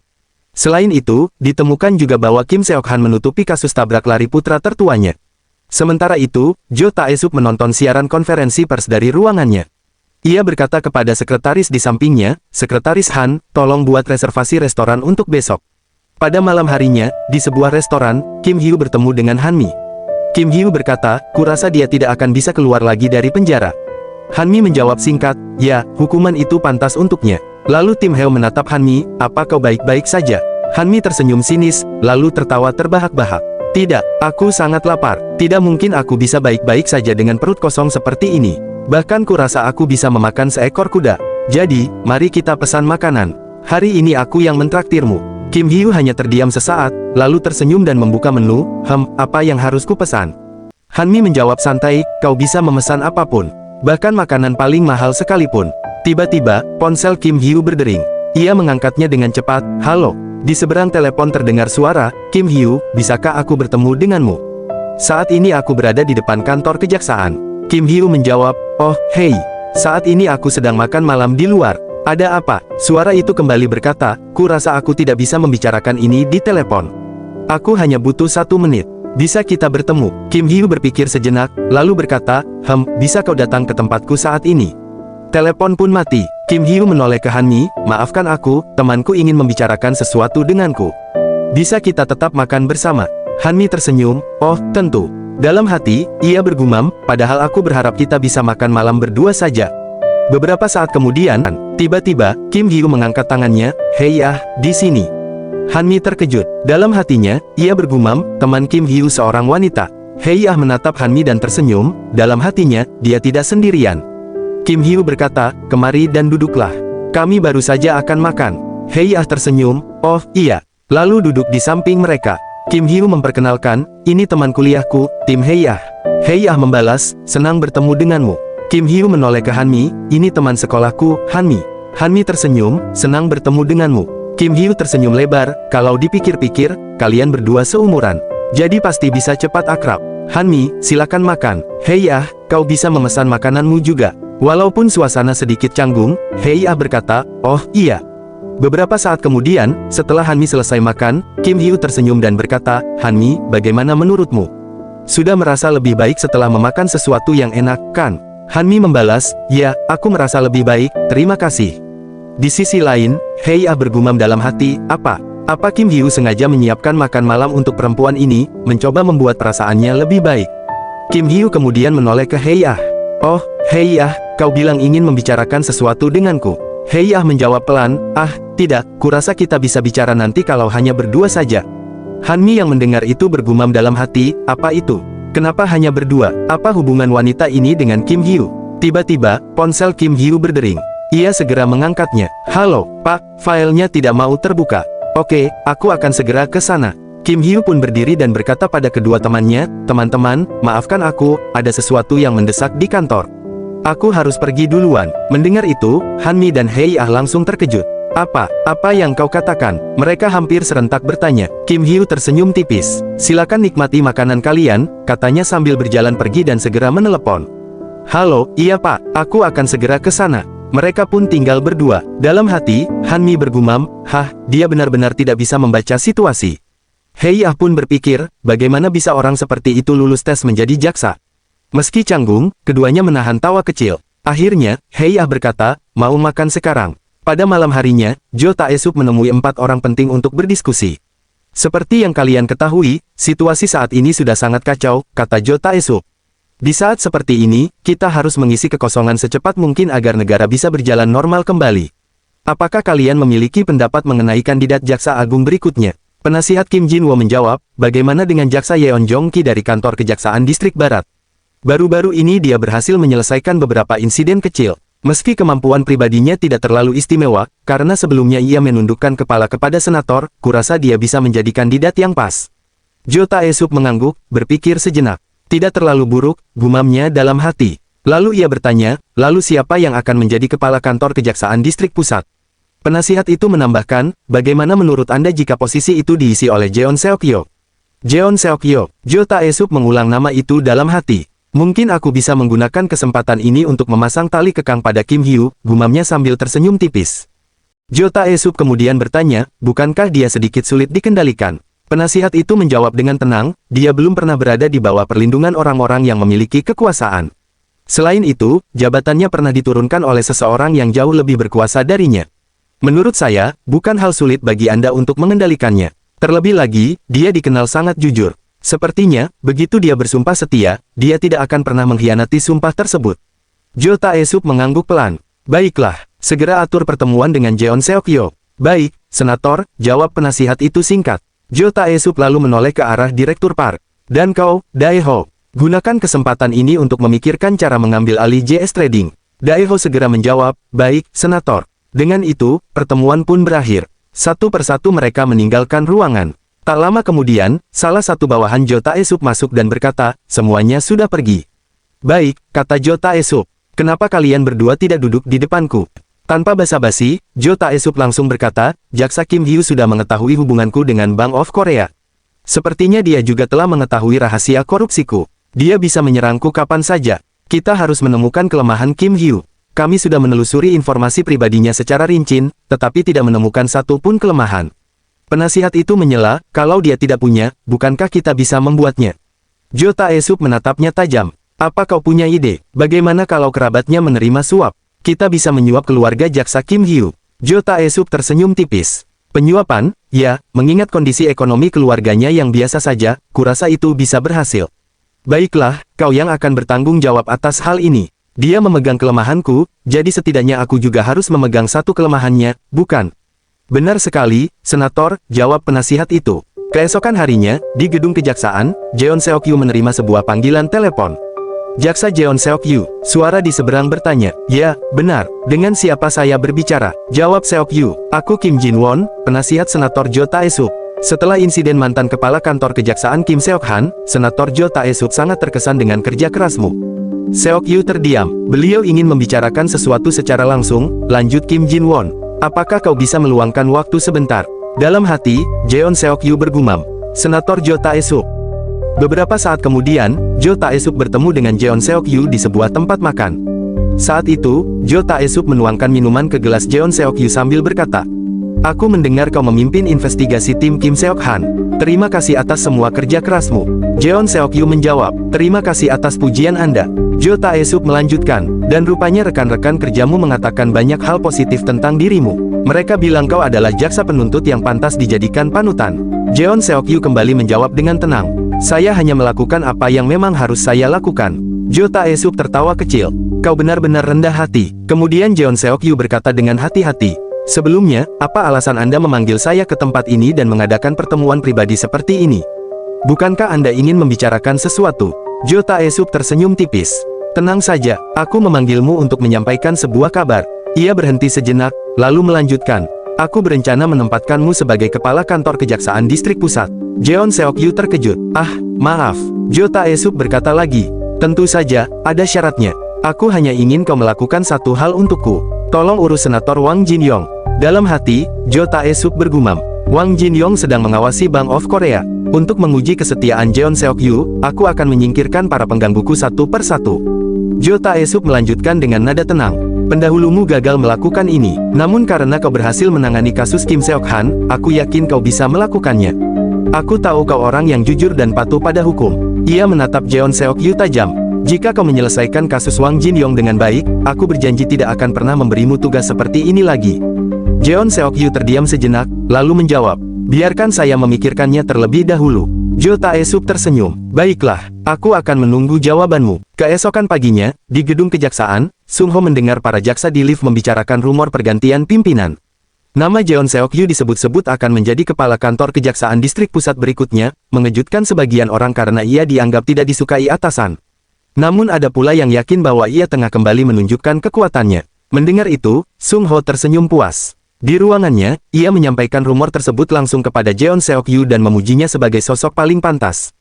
Selain itu, ditemukan juga bahwa Kim Seok Han menutupi kasus tabrak lari putra tertuanya. Sementara itu, Jo Tae-suk menonton siaran konferensi pers dari ruangannya. Ia berkata kepada sekretaris di sampingnya, Sekretaris Han, tolong buat reservasi restoran untuk besok. Pada malam harinya, di sebuah restoran, Kim Hyo bertemu dengan Hanmi. Kim Hyo berkata, kurasa dia tidak akan bisa keluar lagi dari penjara. Hanmi menjawab singkat, ya, hukuman itu pantas untuknya. Lalu Tim Hyo menatap Hanmi, apa kau baik-baik saja? Hanmi tersenyum sinis, lalu tertawa terbahak-bahak. Tidak, aku sangat lapar. Tidak mungkin aku bisa baik-baik saja dengan perut kosong seperti ini. Bahkan kurasa aku bisa memakan seekor kuda. Jadi, mari kita pesan makanan. Hari ini aku yang mentraktirmu. Kim Hyo hanya terdiam sesaat, lalu tersenyum dan membuka menu. Apa yang harus kupesan? Hanmi menjawab santai, kau bisa memesan apapun. Bahkan makanan paling mahal sekalipun. Tiba-tiba, ponsel Kim Hyo berdering. Ia mengangkatnya dengan cepat, halo. Di seberang telepon terdengar suara, Kim Hyo, bisakah aku bertemu denganmu? Saat ini aku berada di depan kantor kejaksaan. Kim Hyo menjawab, oh, hei. Saat ini aku sedang makan malam di luar. Ada apa? Suara itu kembali berkata, kurasa aku tidak bisa membicarakan ini di telepon. Aku hanya butuh 1 menit. Bisa kita bertemu? Kim Hyo berpikir sejenak, lalu berkata, bisa kau datang ke tempatku saat ini? Telepon pun mati. Kim Hyo menoleh ke Hanmi, maafkan aku, temanku ingin membicarakan sesuatu denganku. Bisa kita tetap makan bersama? Hanmi tersenyum, oh, tentu. Dalam hati, ia bergumam, padahal aku berharap kita bisa makan malam berdua saja. Beberapa saat kemudian, tiba-tiba, Kim Hyo mengangkat tangannya, hei di sini. Hanmi terkejut. Dalam hatinya, ia bergumam, teman Kim Hyo seorang wanita. Hei menatap Hanmi dan tersenyum, dalam hatinya, dia tidak sendirian. Kim Hyo berkata, kemari dan duduklah. Kami baru saja akan makan. Hei tersenyum, oh, iya. Lalu duduk di samping mereka. Kim Hyo memperkenalkan, ini teman kuliahku, Tim Hei. Hei membalas, senang bertemu denganmu. Kim Hyo menoleh ke Hanmi, ini teman sekolahku, Hanmi. Hanmi tersenyum, senang bertemu denganmu. Kim Hyo tersenyum lebar, kalau dipikir-pikir, kalian berdua seumuran. Jadi pasti bisa cepat akrab. Hanmi, silakan makan. Hei kau bisa memesan makananmu juga. Walaupun suasana sedikit canggung, Hei berkata, oh, iya. Beberapa saat kemudian, setelah Hanmi selesai makan, Kim Hyo tersenyum dan berkata, Hanmi, bagaimana menurutmu? Sudah merasa lebih baik setelah memakan sesuatu yang enak, kan? Hanmi membalas, ya, aku merasa lebih baik, terima kasih. Di sisi lain, Hei bergumam dalam hati, apa Kim Hyo sengaja menyiapkan makan malam untuk perempuan ini, mencoba membuat perasaannya lebih baik. Kim Hyo kemudian menoleh ke Hei. Oh, Hei kau bilang ingin membicarakan sesuatu denganku. Hei menjawab pelan, tidak, kurasa kita bisa bicara nanti kalau hanya berdua saja. Hanmi yang mendengar itu bergumam dalam hati, apa itu? Kenapa hanya berdua? Apa hubungan wanita ini dengan Kim Hyo? Tiba-tiba, ponsel Kim Hyo berdering. Ia segera mengangkatnya. Halo, Pak, filenya tidak mau terbuka. Oke, aku akan segera ke sana. Kim Hyo pun berdiri dan berkata pada kedua temannya, teman-teman, maafkan aku, ada sesuatu yang mendesak di kantor. Aku harus pergi duluan. Mendengar itu, Hanmi dan Hei langsung terkejut. Apa yang kau katakan? Mereka hampir serentak bertanya. Kim Hyu tersenyum tipis. Silakan nikmati makanan kalian, katanya sambil berjalan pergi dan segera menelepon. Halo, iya pak, aku akan segera ke sana. Mereka pun tinggal berdua. Dalam hati, Han Mi bergumam, dia benar-benar tidak bisa membaca situasi. Hei Ah pun berpikir, bagaimana bisa orang seperti itu lulus tes menjadi jaksa. Meski canggung, keduanya menahan tawa kecil. Akhirnya, Hei Ah berkata, mau makan sekarang. Pada malam harinya, Jo Tae-suk menemui 4 orang penting untuk berdiskusi. Seperti yang kalian ketahui, situasi saat ini sudah sangat kacau, kata Jo Tae-suk. Di saat seperti ini, kita harus mengisi kekosongan secepat mungkin agar negara bisa berjalan normal kembali. Apakah kalian memiliki pendapat mengenai kandidat jaksa agung berikutnya? Penasihat Kim Jin-wo menjawab, bagaimana dengan jaksa Yeon Jong-ki dari kantor kejaksaan distrik barat? Baru-baru ini dia berhasil menyelesaikan beberapa insiden kecil. Meski kemampuan pribadinya tidak terlalu istimewa, karena sebelumnya ia menundukkan kepala kepada senator, kurasa dia bisa menjadi kandidat yang pas. Jo Tae-suk mengangguk, berpikir sejenak. Tidak terlalu buruk, gumamnya dalam hati. Lalu ia bertanya, lalu siapa yang akan menjadi kepala kantor kejaksaan distrik pusat? Penasihat itu menambahkan, bagaimana menurut Anda jika posisi itu diisi oleh Jeon Seok-yo? Jeon Seok-yo, Jo Tae-suk mengulang nama itu dalam hati. Mungkin aku bisa menggunakan kesempatan ini untuk memasang tali kekang pada Kim Hyu, gumamnya sambil tersenyum tipis. Jo Tae-suk kemudian bertanya, bukankah dia sedikit sulit dikendalikan? Penasihat itu menjawab dengan tenang, dia belum pernah berada di bawah perlindungan orang-orang yang memiliki kekuasaan. Selain itu, jabatannya pernah diturunkan oleh seseorang yang jauh lebih berkuasa darinya. Menurut saya, bukan hal sulit bagi Anda untuk mengendalikannya. Terlebih lagi, dia dikenal sangat jujur. Sepertinya, begitu dia bersumpah setia, dia tidak akan pernah mengkhianati sumpah tersebut. Jo Tae-suk mengangguk pelan. Baiklah, segera atur pertemuan dengan Jeon Seok-yo. Baik, senator, jawab penasihat itu singkat. Jo Tae-suk lalu menoleh ke arah Direktur Park. Dan kau, Dae-ho, gunakan kesempatan ini untuk memikirkan cara mengambil alih JS Trading. Dae-ho segera menjawab, baik, senator. Dengan itu, pertemuan pun berakhir. Satu persatu mereka meninggalkan ruangan. Tak lama kemudian, salah satu bawahan Jo Tae-suk masuk dan berkata, semuanya sudah pergi. Baik, kata Jo Tae-suk. Kenapa kalian berdua tidak duduk di depanku? Tanpa basa-basi, Jo Tae-suk langsung berkata, Jaksa Kim Hyu sudah mengetahui hubunganku dengan Bank of Korea. Sepertinya dia juga telah mengetahui rahasia korupsiku. Dia bisa menyerangku kapan saja. Kita harus menemukan kelemahan Kim Hyu. Kami sudah menelusuri informasi pribadinya secara rinci, tetapi tidak menemukan satu pun kelemahan. Penasihat itu menyela, kalau dia tidak punya, bukankah kita bisa membuatnya? Jo Tae-suk menatapnya tajam. Apa kau punya ide? Bagaimana kalau kerabatnya menerima suap? Kita bisa menyuap keluarga jaksa Kim Hyu. Jo Tae-suk tersenyum tipis. Penyuapan? Ya, mengingat kondisi ekonomi keluarganya yang biasa saja, kurasa itu bisa berhasil. Baiklah, kau yang akan bertanggung jawab atas hal ini. Dia memegang kelemahanku, jadi setidaknya aku juga harus memegang satu kelemahannya, bukan? Benar sekali, senator, jawab penasihat itu. Keesokan harinya, di gedung kejaksaan, Jeon Seok-yu menerima sebuah panggilan telepon. Jaksa Jeon Seok-yu, suara di seberang bertanya, ya, benar, dengan siapa saya berbicara? Jawab Seok-yu, aku Kim Jin-won, penasihat senator Jo Tae-suk. Setelah insiden mantan kepala kantor kejaksaan Kim Seok-han, senator Jo Tae-suk sangat terkesan dengan kerja kerasmu. Seok-yu terdiam, beliau ingin membicarakan sesuatu secara langsung, lanjut Kim Jin-won. Apakah kau bisa meluangkan waktu sebentar? Dalam hati, Jeon Seok-yu bergumam. Senator Jo Tae-suk. Beberapa saat kemudian, Jo Tae-suk bertemu dengan Jeon Seok-yu di sebuah tempat makan. Saat itu, Jo Tae-suk menuangkan minuman ke gelas Jeon Seok-yu sambil berkata, aku mendengar kau memimpin investigasi tim Kim Seok-han. Terima kasih atas semua kerja kerasmu. Jeon Seok-yu menjawab, terima kasih atas pujian Anda. Jo Tae-suk melanjutkan, dan rupanya rekan-rekan kerjamu mengatakan banyak hal positif tentang dirimu. Mereka bilang kau adalah jaksa penuntut yang pantas dijadikan panutan. Jeon Seok-yu kembali menjawab dengan tenang. Saya hanya melakukan apa yang memang harus saya lakukan. Jo Tae-suk tertawa kecil. Kau benar-benar rendah hati. Kemudian Jeon Seok-yu berkata dengan hati-hati. Sebelumnya, apa alasan Anda memanggil saya ke tempat ini dan mengadakan pertemuan pribadi seperti ini? Bukankah Anda ingin membicarakan sesuatu? Jo Tae-suk tersenyum tipis. Tenang saja, aku memanggilmu untuk menyampaikan sebuah kabar. Ia berhenti sejenak, lalu melanjutkan. Aku berencana menempatkanmu sebagai kepala kantor kejaksaan distrik pusat. Jeon Seok-yu terkejut. Maaf. Jo Tae-suk berkata lagi. Tentu saja, ada syaratnya. Aku hanya ingin kau melakukan satu hal untukku. Tolong urus senator Wang Jin-yong. Dalam hati, Jo Tae-suk bergumam. Wang Jin-yong sedang mengawasi Bank of Korea. Untuk menguji kesetiaan Jeon Seok-yu, aku akan menyingkirkan para penggangguku satu per satu. Jo Tae-suk melanjutkan dengan nada tenang. Pendahulumu gagal melakukan ini. Namun karena kau berhasil menangani kasus Kim Seok-han, aku yakin kau bisa melakukannya. Aku tahu kau orang yang jujur dan patuh pada hukum. Ia menatap Jeon Seok-yu tajam. Jika kau menyelesaikan kasus Wang Jin-yong dengan baik, aku berjanji tidak akan pernah memberimu tugas seperti ini lagi. Jeon Seok-yu terdiam sejenak, lalu menjawab, biarkan saya memikirkannya terlebih dahulu. Jo Tae-suk tersenyum. Baiklah, aku akan menunggu jawabanmu. Keesokan paginya, di gedung kejaksaan, Sung Ho mendengar para jaksa di lift membicarakan rumor pergantian pimpinan. Nama Jeon Seok-yu disebut-sebut akan menjadi kepala kantor kejaksaan distrik pusat berikutnya, mengejutkan sebagian orang karena ia dianggap tidak disukai atasan. Namun ada pula yang yakin bahwa ia tengah kembali menunjukkan kekuatannya. Mendengar itu, Sung Ho tersenyum puas. Di ruangannya, ia menyampaikan rumor tersebut langsung kepada Jeon Seok-yu dan memujinya sebagai sosok paling pantas.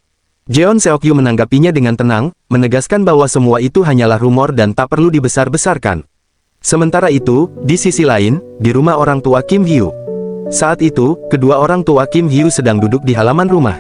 Jeon Seok-yu menanggapinya dengan tenang, menegaskan bahwa semua itu hanyalah rumor dan tak perlu dibesar-besarkan. Sementara itu, di sisi lain, di rumah orang tua Kim Hyu. Saat itu, kedua orang tua Kim Hyu sedang duduk di halaman rumah.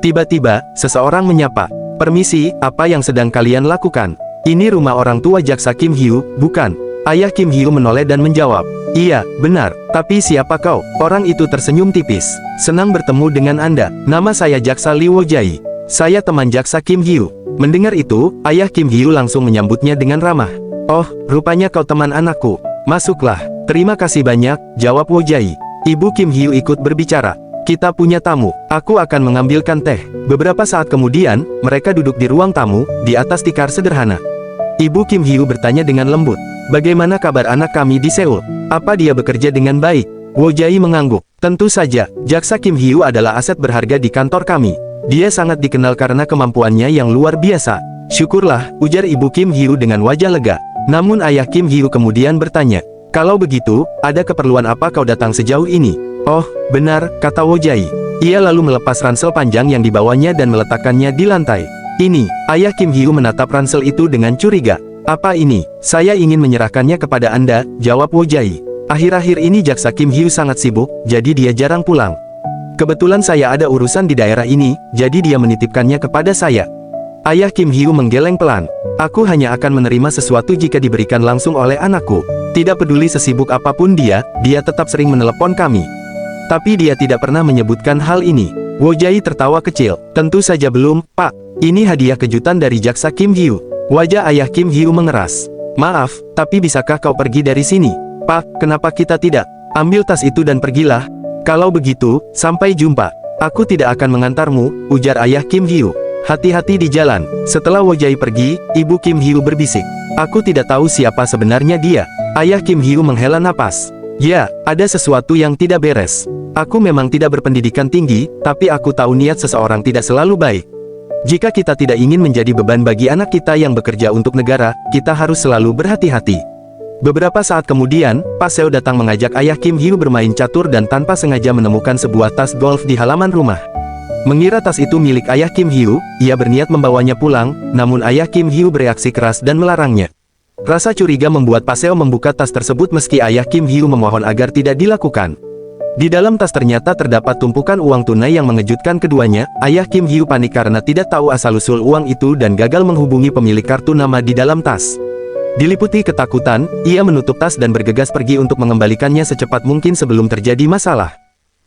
Tiba-tiba, seseorang menyapa, "Permisi, apa yang sedang kalian lakukan?" "Ini rumah orang tua jaksa Kim Hyu, bukan?" Ayah Kim Hyu menoleh dan menjawab, "Iya, benar. Tapi siapa kau?" Orang itu tersenyum tipis. "Senang bertemu dengan Anda. Nama saya Jaksa Lee Wo-jae. Saya teman jaksa Kim Hyu." Mendengar itu, ayah Kim Hyu langsung menyambutnya dengan ramah. "Oh, rupanya kau teman anakku. Masuklah." "Terima kasih banyak," jawab Wo-jae. Ibu Kim Hyu ikut berbicara. "Kita punya tamu. Aku akan mengambilkan teh." Beberapa saat kemudian, mereka duduk di ruang tamu, di atas tikar sederhana. Ibu Kim Hyu bertanya dengan lembut, "Bagaimana kabar anak kami di Seoul? Apa dia bekerja dengan baik?" Wo-jae mengangguk. "Tentu saja, jaksa Kim Hyu adalah aset berharga di kantor kami. Dia sangat dikenal karena kemampuannya yang luar biasa." "Syukurlah," ujar Ibu Kim Hyu dengan wajah lega. Namun ayah Kim Hyu kemudian bertanya, "Kalau begitu, ada keperluan apa kau datang sejauh ini?" "Oh, benar," kata Wo-jae. Ia lalu melepas ransel panjang yang dibawanya dan meletakkannya di lantai. "Ini." Ayah Kim Hyu menatap ransel itu dengan curiga. "Apa ini?" "Saya ingin menyerahkannya kepada Anda," jawab Wo-jae. "Akhir-akhir ini jaksa Kim Hyu sangat sibuk, jadi dia jarang pulang. Kebetulan saya ada urusan di daerah ini, jadi dia menitipkannya kepada saya." Ayah Kim Hyu menggeleng pelan. "Aku hanya akan menerima sesuatu jika diberikan langsung oleh anakku. Tidak peduli sesibuk apapun dia tetap sering menelepon kami. Tapi dia tidak pernah menyebutkan hal ini." Wo-jae tertawa kecil. "Tentu saja belum, Pak. Ini hadiah kejutan dari jaksa Kim Hyu." Wajah ayah Kim Hyu mengeras. "Maaf, tapi bisakah kau pergi dari sini?" "Pak, kenapa kita tidak? Ambil tas itu dan pergilah." "Kalau begitu, sampai jumpa. Aku tidak akan mengantarmu," ujar ayah Kim Hyu. "Hati-hati di jalan." Setelah Wo-jae pergi, Ibu Kim Hyu berbisik, "Aku tidak tahu siapa sebenarnya dia." Ayah Kim Hyu menghela napas. "Ya, ada sesuatu yang tidak beres. Aku memang tidak berpendidikan tinggi, tapi aku tahu niat seseorang tidak selalu baik. Jika kita tidak ingin menjadi beban bagi anak kita yang bekerja untuk negara, kita harus selalu berhati-hati." Beberapa saat kemudian, Pak Seo datang mengajak ayah Kim Hyu bermain catur dan tanpa sengaja menemukan sebuah tas golf di halaman rumah. Mengira tas itu milik ayah Kim Hyu, ia berniat membawanya pulang, namun ayah Kim Hyu bereaksi keras dan melarangnya. Rasa curiga membuat Pak Seo membuka tas tersebut meski ayah Kim Hyu memohon agar tidak dilakukan. Di dalam tas ternyata terdapat tumpukan uang tunai yang mengejutkan keduanya. Ayah Kim Hyu panik karena tidak tahu asal-usul uang itu dan gagal menghubungi pemilik kartu nama di dalam tas. Diliputi ketakutan, ia menutup tas dan bergegas pergi untuk mengembalikannya secepat mungkin sebelum terjadi masalah.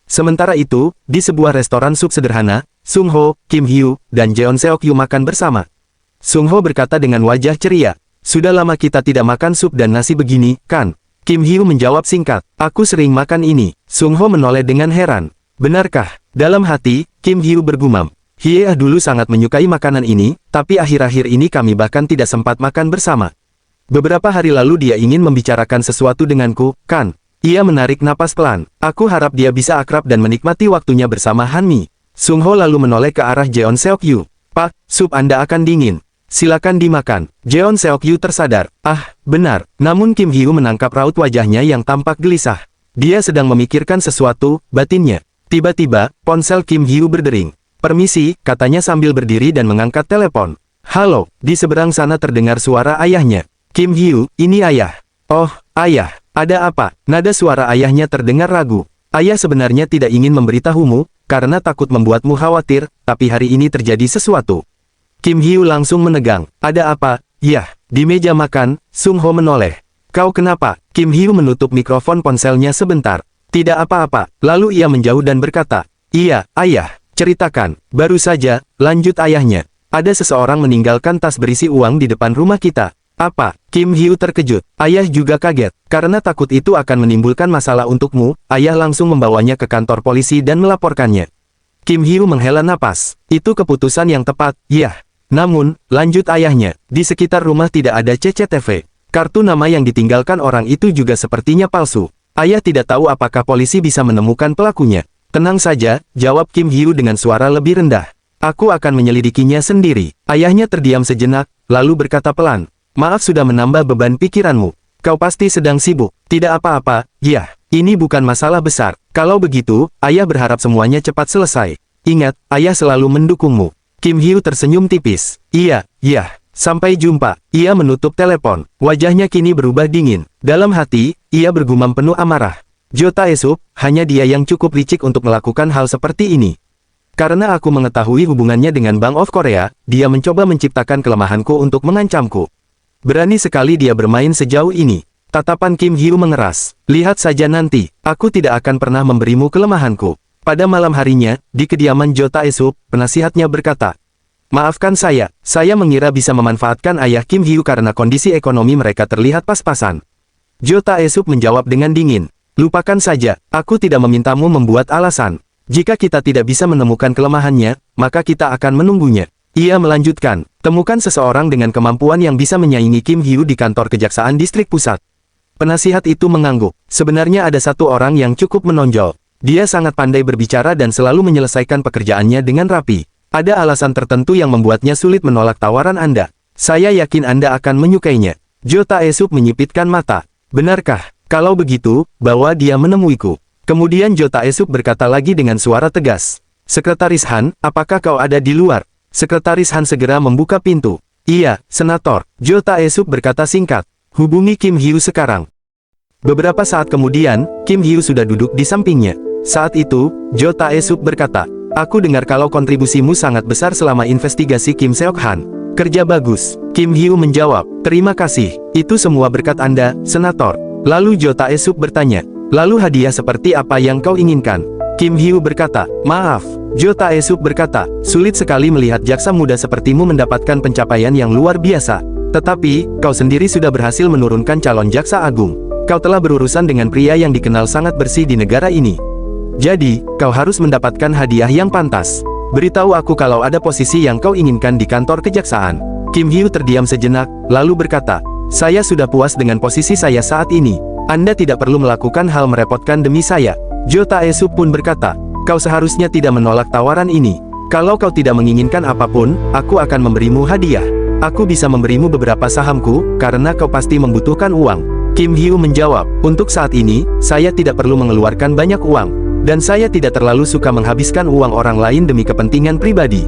Sementara itu, di sebuah restoran sup sederhana, Sung Ho, Kim Hyu, dan Jeon Seok-yu makan bersama. Sung Ho berkata dengan wajah ceria, "Sudah lama kita tidak makan sup dan nasi begini, kan?" Kim Hyu menjawab singkat, "Aku sering makan ini." Sung Ho menoleh dengan heran. "Benarkah?" Dalam hati, Kim Hyu bergumam, "Hye dulu sangat menyukai makanan ini, tapi akhir-akhir ini kami bahkan tidak sempat makan bersama. Beberapa hari lalu dia ingin membicarakan sesuatu denganku, kan?" Ia menarik napas pelan. "Aku harap dia bisa akrab dan menikmati waktunya bersama Hanmi." Sung Ho lalu menoleh ke arah Jeon Seok-yu. "Pak, sup Anda akan dingin. Silakan dimakan." Jeon Seok-yu tersadar. "Ah, benar." Namun Kim Hyu menangkap raut wajahnya yang tampak gelisah. Dia sedang memikirkan sesuatu, batinnya. Tiba-tiba, ponsel Kim Hyu berdering. "Permisi," katanya sambil berdiri dan mengangkat telepon. "Halo." Di seberang sana terdengar suara ayahnya. "Kim Hyu, ini ayah." "Oh, ayah." Ada apa? Nada suara ayahnya terdengar ragu. Ayah sebenarnya tidak ingin memberitahumu, karena takut membuatmu khawatir, tapi hari ini terjadi sesuatu. Kim Hyu langsung menegang. Ada apa? Yah, di meja makan, Sung Ho menoleh. Kau kenapa? Kim Hyu menutup mikrofon ponselnya sebentar. Tidak apa-apa. Lalu ia menjauh dan berkata, iya, ayah, ceritakan. Baru saja, lanjut ayahnya. Ada seseorang meninggalkan tas berisi uang di depan rumah kita. Apa? Kim Hyu terkejut. Ayah juga kaget. Karena takut itu akan menimbulkan masalah untukmu, ayah langsung membawanya ke kantor polisi dan melaporkannya. Kim Hyu menghela napas. Itu keputusan yang tepat, yah. Namun, lanjut ayahnya, di sekitar rumah tidak ada CCTV. Kartu nama yang ditinggalkan orang itu juga sepertinya palsu. Ayah tidak tahu apakah polisi bisa menemukan pelakunya. Tenang saja, jawab Kim Hyu dengan suara lebih rendah. Aku akan menyelidikinya sendiri. Ayahnya terdiam sejenak, lalu berkata pelan. Maaf sudah menambah beban pikiranmu. Kau pasti sedang sibuk. Tidak apa-apa, yah. Ini bukan masalah besar. Kalau begitu, ayah berharap semuanya cepat selesai. Ingat, ayah selalu mendukungmu. Kim Hyu tersenyum tipis. Iya, yah. Sampai jumpa. Ia menutup telepon. Wajahnya kini berubah dingin. Dalam hati, ia bergumam penuh amarah. Jo Tae-sup, hanya dia yang cukup licik untuk melakukan hal seperti ini. Karena aku mengetahui hubungannya dengan Bank of Korea, dia mencoba menciptakan kelemahanku untuk mengancamku. Berani sekali dia bermain sejauh ini. Tatapan Kim Hyu mengeras. Lihat saja nanti, aku tidak akan pernah memberimu kelemahanku. Pada malam harinya, di kediaman Jo Tae-sup, penasihatnya berkata, maafkan saya mengira bisa memanfaatkan ayah Kim Hyu karena kondisi ekonomi mereka terlihat pas-pasan. Jo Tae-sup menjawab dengan dingin. Lupakan saja, aku tidak memintamu membuat alasan. Jika kita tidak bisa menemukan kelemahannya, maka kita akan menunggunya. Ia melanjutkan, temukan seseorang dengan kemampuan yang bisa menyaingi Kim Hyu di kantor kejaksaan distrik pusat. Penasihat itu mengangguk. Sebenarnya ada satu orang yang cukup menonjol. Dia sangat pandai berbicara dan selalu menyelesaikan pekerjaannya dengan rapi. Ada alasan tertentu yang membuatnya sulit menolak tawaran Anda. Saya yakin Anda akan menyukainya. Jo Tae-sup menyipitkan mata. Benarkah? Kalau begitu, bawa dia menemuiku. Kemudian Jo Tae-sup berkata lagi dengan suara tegas. Sekretaris Han, apakah kau ada di luar? Sekretaris Han segera membuka pintu. Iya, Senator. Jo Tae-sup berkata singkat. Hubungi Kim Hyu sekarang. Beberapa saat kemudian, Kim Hyu sudah duduk di sampingnya. Saat itu, Jo Tae-sup berkata, aku dengar kalau kontribusimu sangat besar selama investigasi Kim Seok-han. Kerja bagus. Kim Hyu menjawab, terima kasih. Itu semua berkat Anda, Senator. Lalu Jo Tae-sup bertanya, lalu hadiah seperti apa yang kau inginkan? Kim Hyu berkata, maaf. Jo Tae-sup berkata, sulit sekali melihat jaksa muda sepertimu mendapatkan pencapaian yang luar biasa. Tetapi, kau sendiri sudah berhasil menurunkan calon jaksa agung. Kau telah berurusan dengan pria yang dikenal sangat bersih di negara ini. Jadi, kau harus mendapatkan hadiah yang pantas. Beritahu aku kalau ada posisi yang kau inginkan di kantor kejaksaan. Kim Hyu terdiam sejenak, lalu berkata, saya sudah puas dengan posisi saya saat ini. Anda tidak perlu melakukan hal merepotkan demi saya. Jo Tae-sup pun berkata, kau seharusnya tidak menolak tawaran ini. Kalau kau tidak menginginkan apapun, aku akan memberimu hadiah. Aku bisa memberimu beberapa sahamku, karena kau pasti membutuhkan uang. Kim Hyu menjawab, untuk saat ini, saya tidak perlu mengeluarkan banyak uang. Dan saya tidak terlalu suka menghabiskan uang orang lain demi kepentingan pribadi.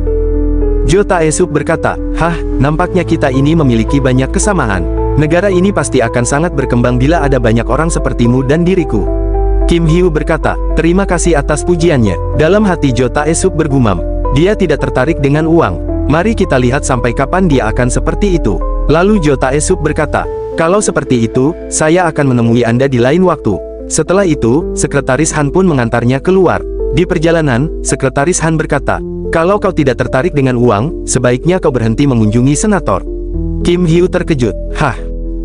Jo Tae-sup berkata, hah, nampaknya kita ini memiliki banyak kesamaan. Negara ini pasti akan sangat berkembang bila ada banyak orang sepertimu dan diriku. Kim Hyu berkata, terima kasih atas pujiannya. Dalam hati Jo Tae-sup bergumam, dia tidak tertarik dengan uang. Mari kita lihat sampai kapan dia akan seperti itu. Lalu Jo Tae-sup berkata, kalau seperti itu, saya akan menemui Anda di lain waktu. Setelah itu, Sekretaris Han pun mengantarnya keluar. Di perjalanan, Sekretaris Han berkata, kalau kau tidak tertarik dengan uang, sebaiknya kau berhenti mengunjungi senator. Kim Hyu terkejut. Hah?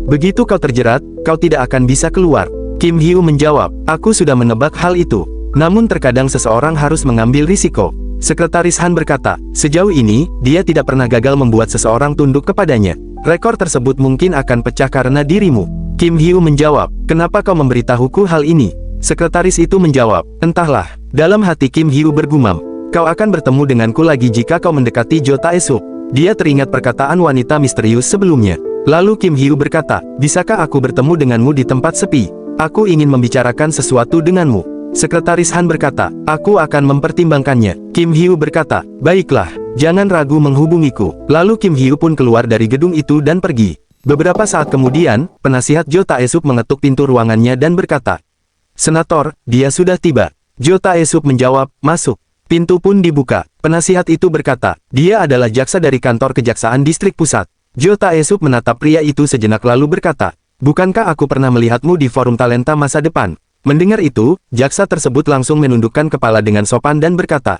Begitu kau terjerat, kau tidak akan bisa keluar. Kim Hyu menjawab, aku sudah menebak hal itu. Namun terkadang seseorang harus mengambil risiko. Sekretaris Han berkata, sejauh ini, dia tidak pernah gagal membuat seseorang tunduk kepadanya. Rekor tersebut mungkin akan pecah karena dirimu. Kim Hyu menjawab, kenapa kau memberitahuku hal ini? Sekretaris itu menjawab, entahlah. Dalam hati Kim Hyu bergumam, kau akan bertemu denganku lagi jika kau mendekati Jo Tae-sup. Dia teringat perkataan wanita misterius sebelumnya. Lalu Kim Hyu berkata, bisakah aku bertemu denganmu di tempat sepi? Aku ingin membicarakan sesuatu denganmu. Sekretaris Han berkata, aku akan mempertimbangkannya. Kim Hyu berkata, baiklah, jangan ragu menghubungiku. Lalu Kim Hyu pun keluar dari gedung itu dan pergi. Beberapa saat kemudian, penasihat Jo Tae-sup mengetuk pintu ruangannya dan berkata, "Senator, dia sudah tiba." Jo Tae-sup menjawab, "Masuk." Pintu pun dibuka. Penasihat itu berkata, "Dia adalah jaksa dari kantor kejaksaan distrik pusat." Jo Tae-sup menatap pria itu sejenak lalu berkata, "Bukankah aku pernah melihatmu di forum talenta masa depan?" Mendengar itu, jaksa tersebut langsung menundukkan kepala dengan sopan dan berkata,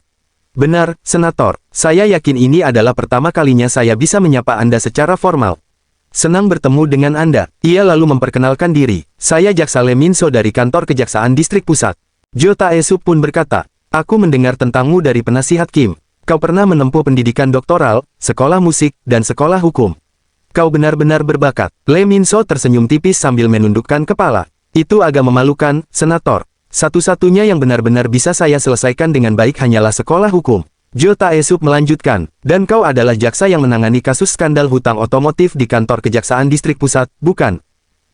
"Benar, Senator. Saya yakin ini adalah pertama kalinya saya bisa menyapa Anda secara formal. Senang bertemu dengan Anda." Ia lalu memperkenalkan diri. "Saya Jaksa Lee Min-so dari kantor kejaksaan distrik pusat." Jo Tae-sup pun berkata, "Aku mendengar tentangmu dari penasihat Kim. Kau pernah menempuh pendidikan doktoral, sekolah musik, dan sekolah hukum. Kau benar-benar berbakat." Lee Min-so tersenyum tipis sambil menundukkan kepala. "Itu agak memalukan, Senator. Satu-satunya yang benar-benar bisa saya selesaikan dengan baik hanyalah sekolah hukum." Jo Tae-sup melanjutkan, "Dan kau adalah jaksa yang menangani kasus skandal hutang otomotif di kantor kejaksaan distrik pusat, bukan?"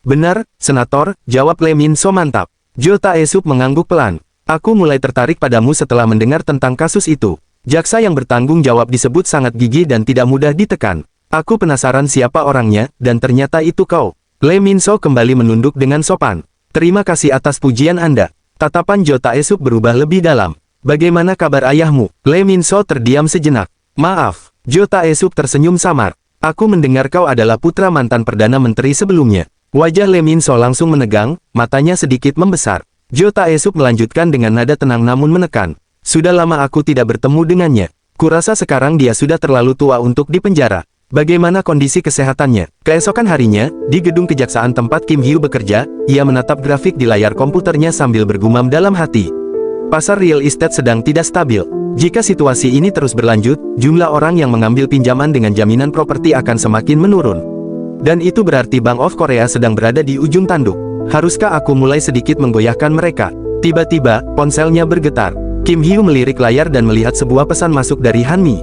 "Benar, Senator," jawab Lee Min-so mantap. Jo Tae-sup mengangguk pelan. "Aku mulai tertarik padamu setelah mendengar tentang kasus itu. Jaksa yang bertanggung jawab disebut sangat gigih dan tidak mudah ditekan. Aku penasaran siapa orangnya, dan ternyata itu kau." Lee Min-so kembali menunduk dengan sopan. "Terima kasih atas pujian Anda." Tatapan Jo Tae-sup berubah lebih dalam. "Bagaimana kabar ayahmu?" Lee Min-so terdiam sejenak. "Maaf." Jo Tae-sup tersenyum samar. "Aku mendengar kau adalah putra mantan Perdana Menteri sebelumnya." Wajah Lee Min-so langsung menegang, matanya sedikit membesar. Jo Tae-sup melanjutkan dengan nada tenang namun menekan. "Sudah lama aku tidak bertemu dengannya. Kurasa sekarang dia sudah terlalu tua untuk dipenjara. Bagaimana kondisi kesehatannya?" Keesokan harinya, di gedung kejaksaan tempat Kim Hyu bekerja, ia menatap grafik di layar komputernya sambil bergumam dalam hati. Pasar real estate sedang tidak stabil. Jika situasi ini terus berlanjut, jumlah orang yang mengambil pinjaman dengan jaminan properti akan semakin menurun. Dan itu berarti Bank of Korea sedang berada di ujung tanduk. Haruskah aku mulai sedikit menggoyahkan mereka? Tiba-tiba, ponselnya bergetar. Kim Hyu melirik layar dan melihat sebuah pesan masuk dari Hanmi.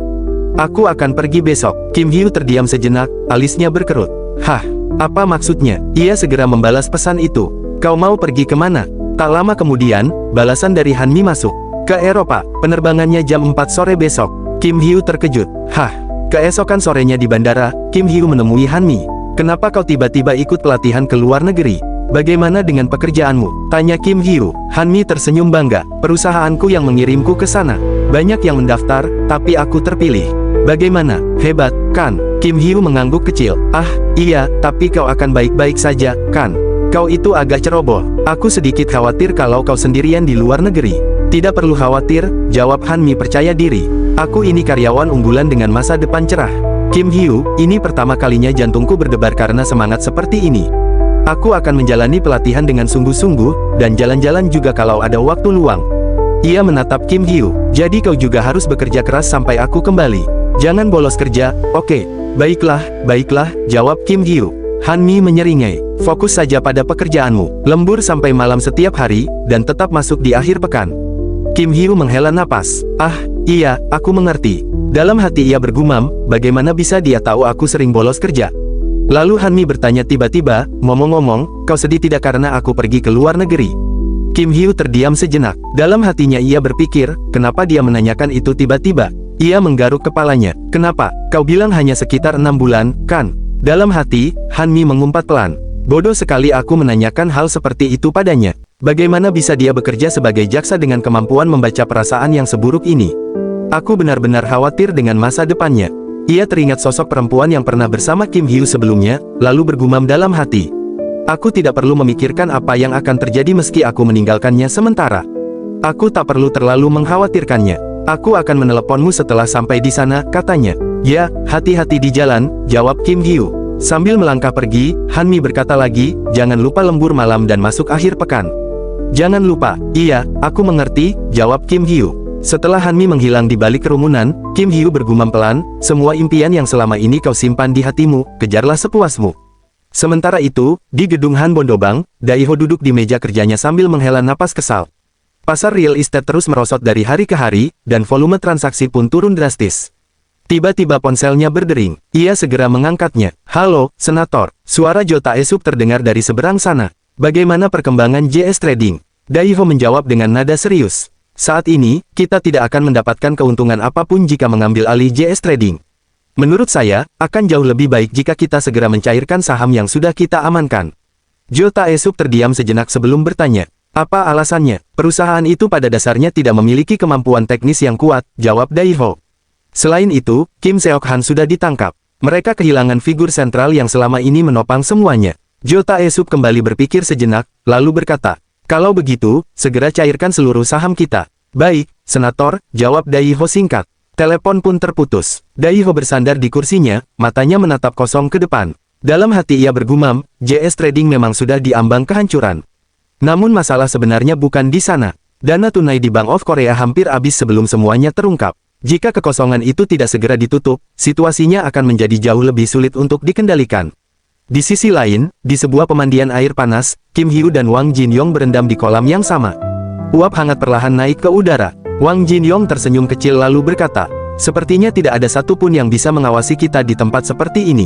"Aku akan pergi besok." Kim Hyu terdiam sejenak, alisnya berkerut. "Hah? Apa maksudnya?" Ia segera membalas pesan itu. "Kau mau pergi kemana?" Tak lama kemudian, balasan dari Hanmi masuk. "Ke Eropa, penerbangannya jam 4 sore besok." Kim Hyu terkejut. "Hah?" Keesokan sorenya di bandara, Kim Hyu menemui Hanmi. "Kenapa kau tiba-tiba ikut pelatihan ke luar negeri? Bagaimana dengan pekerjaanmu?" tanya Kim Hyu. Hanmi tersenyum bangga. "Perusahaanku yang mengirimku ke sana. Banyak yang mendaftar, tapi aku terpilih." "Bagaimana? Hebat, kan?" Kim Hyu mengangguk kecil. "Ah, iya, tapi kau akan baik-baik saja, kan? Kau itu agak ceroboh. Aku sedikit khawatir kalau kau sendirian di luar negeri." "Tidak perlu khawatir," jawab Hanmi percaya diri. "Aku ini karyawan unggulan dengan masa depan cerah." "Kim Hyu, ini pertama kalinya jantungku berdebar karena semangat seperti ini. Aku akan menjalani pelatihan dengan sungguh-sungguh, dan jalan-jalan juga kalau ada waktu luang." Ia menatap Kim Hyu. "Jadi kau juga harus bekerja keras sampai aku kembali. Jangan bolos kerja, oke?" Baiklah, jawab Kim Hyu. Hanmi menyeringai. "Fokus saja pada pekerjaanmu. Lembur sampai malam setiap hari, dan tetap masuk di akhir pekan." Kim Hyu menghela napas. "Ah, iya, aku mengerti." Dalam hati ia bergumam, bagaimana bisa dia tahu aku sering bolos kerja? Lalu Hanmi bertanya tiba-tiba, "Ngomong-ngomong, kau sedih tidak karena aku pergi ke luar negeri?" Kim Hyu terdiam sejenak. Dalam hatinya ia berpikir, kenapa dia menanyakan itu tiba-tiba? Ia menggaruk kepalanya. "Kenapa? Kau bilang hanya sekitar 6 bulan, kan?" Dalam hati, Hanmi mengumpat pelan. Bodoh sekali aku menanyakan hal seperti itu padanya. Bagaimana bisa dia bekerja sebagai jaksa dengan kemampuan membaca perasaan yang seburuk ini? Aku benar-benar khawatir dengan masa depannya. Ia teringat sosok perempuan yang pernah bersama Kim Hyu sebelumnya, lalu bergumam dalam hati. Aku tidak perlu memikirkan apa yang akan terjadi meski aku meninggalkannya sementara. Aku tak perlu terlalu mengkhawatirkannya. Aku akan meneleponmu setelah sampai di sana, katanya. Ya, hati-hati di jalan, jawab Kim Hyu. Sambil melangkah pergi, Hanmi berkata lagi, jangan lupa lembur malam dan masuk akhir pekan. Jangan lupa. Iya, aku mengerti, jawab Kim Hyu. Setelah Hanmi menghilang di balik kerumunan, Kim Hyu bergumam pelan, semua impian yang selama ini kau simpan di hatimu, kejarlah sepuasmu. Sementara itu, di gedung Han Bondobang, Daiho duduk di meja kerjanya sambil menghela napas kesal. Pasar real estate terus merosot dari hari ke hari, dan volume transaksi pun turun drastis. Tiba-tiba ponselnya berdering. Ia segera mengangkatnya. Halo, Senator. Suara Jo Tae-sup terdengar dari seberang sana. Bagaimana perkembangan JS Trading? Daiho menjawab dengan nada serius. Saat ini, kita tidak akan mendapatkan keuntungan apapun jika mengambil alih JS Trading. Menurut saya, akan jauh lebih baik jika kita segera mencairkan saham yang sudah kita amankan. Jo Tae-suk terdiam sejenak sebelum bertanya. Apa alasannya? Perusahaan itu pada dasarnya tidak memiliki kemampuan teknis yang kuat, jawab Daiho. Selain itu, Kim Seok-han sudah ditangkap. Mereka kehilangan figur sentral yang selama ini menopang semuanya. Jo Tae-suk kembali berpikir sejenak, lalu berkata, kalau begitu, segera cairkan seluruh saham kita. Baik, Senator, jawab Daiho singkat. Telepon pun terputus. Daiho bersandar di kursinya, matanya menatap kosong ke depan. Dalam hati ia bergumam, JS Trading memang sudah diambang kehancuran. Namun masalah sebenarnya bukan di sana. Dana tunai di Bank of Korea hampir habis sebelum semuanya terungkap. Jika kekosongan itu tidak segera ditutup, situasinya akan menjadi jauh lebih sulit untuk dikendalikan. Di sisi lain, di sebuah pemandian air panas, Kim Hyu dan Wang Jin-yong berendam di kolam yang sama. Uap hangat perlahan naik ke udara. Wang Jin-yong tersenyum kecil lalu berkata, sepertinya tidak ada satupun yang bisa mengawasi kita di tempat seperti ini.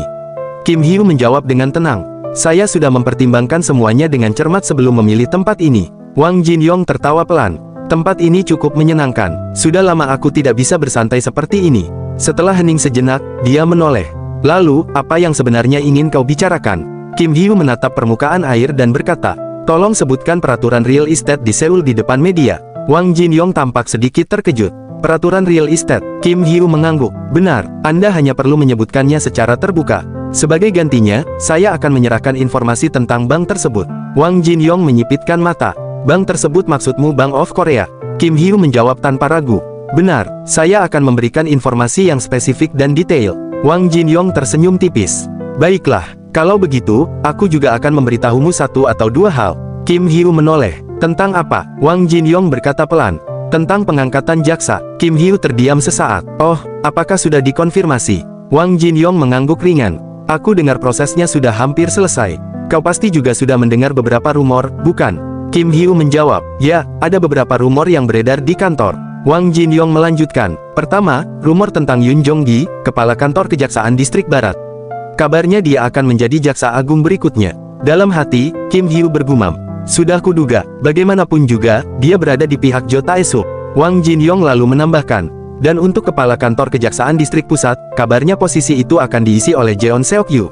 Kim Hyu menjawab dengan tenang, saya sudah mempertimbangkan semuanya dengan cermat sebelum memilih tempat ini. Wang Jin-yong tertawa pelan, tempat ini cukup menyenangkan, sudah lama aku tidak bisa bersantai seperti ini. Setelah hening sejenak, dia menoleh. Lalu, apa yang sebenarnya ingin kau bicarakan? Kim Hyu menatap permukaan air dan berkata, tolong sebutkan peraturan real estate di Seoul di depan media. Wang Jin-yong tampak sedikit terkejut. Peraturan real estate, Kim Hyu mengangguk. Benar, Anda hanya perlu menyebutkannya secara terbuka. Sebagai gantinya, saya akan menyerahkan informasi tentang bank tersebut. Wang Jin-yong menyipitkan mata. Bank tersebut maksudmu Bank of Korea? Kim Hyu menjawab tanpa ragu. Benar, saya akan memberikan informasi yang spesifik dan detail. Wang Jin-yong tersenyum tipis. Baiklah, kalau begitu, aku juga akan memberitahumu satu atau dua hal. Kim Hyu menoleh. Tentang apa? Wang Jin-yong berkata pelan. Tentang pengangkatan jaksa. Kim Hyu terdiam sesaat. Oh, apakah sudah dikonfirmasi? Wang Jin-yong mengangguk ringan. Aku dengar prosesnya sudah hampir selesai. Kau pasti juga sudah mendengar beberapa rumor, bukan? Kim Hyu menjawab. Ya, ada beberapa rumor yang beredar di kantor. Wang Jin-yong melanjutkan. Pertama, rumor tentang Yun Jong-gi, kepala kantor Kejaksaan Distrik Barat. Kabarnya dia akan menjadi jaksa agung berikutnya. Dalam hati, Kim Hyu bergumam. Sudah kuduga, bagaimanapun juga, dia berada di pihak Jo Tae-suk. Wang Jin-yong lalu menambahkan, dan untuk kepala kantor Kejaksaan Distrik Pusat, kabarnya posisi itu akan diisi oleh Jeon Seok-yu.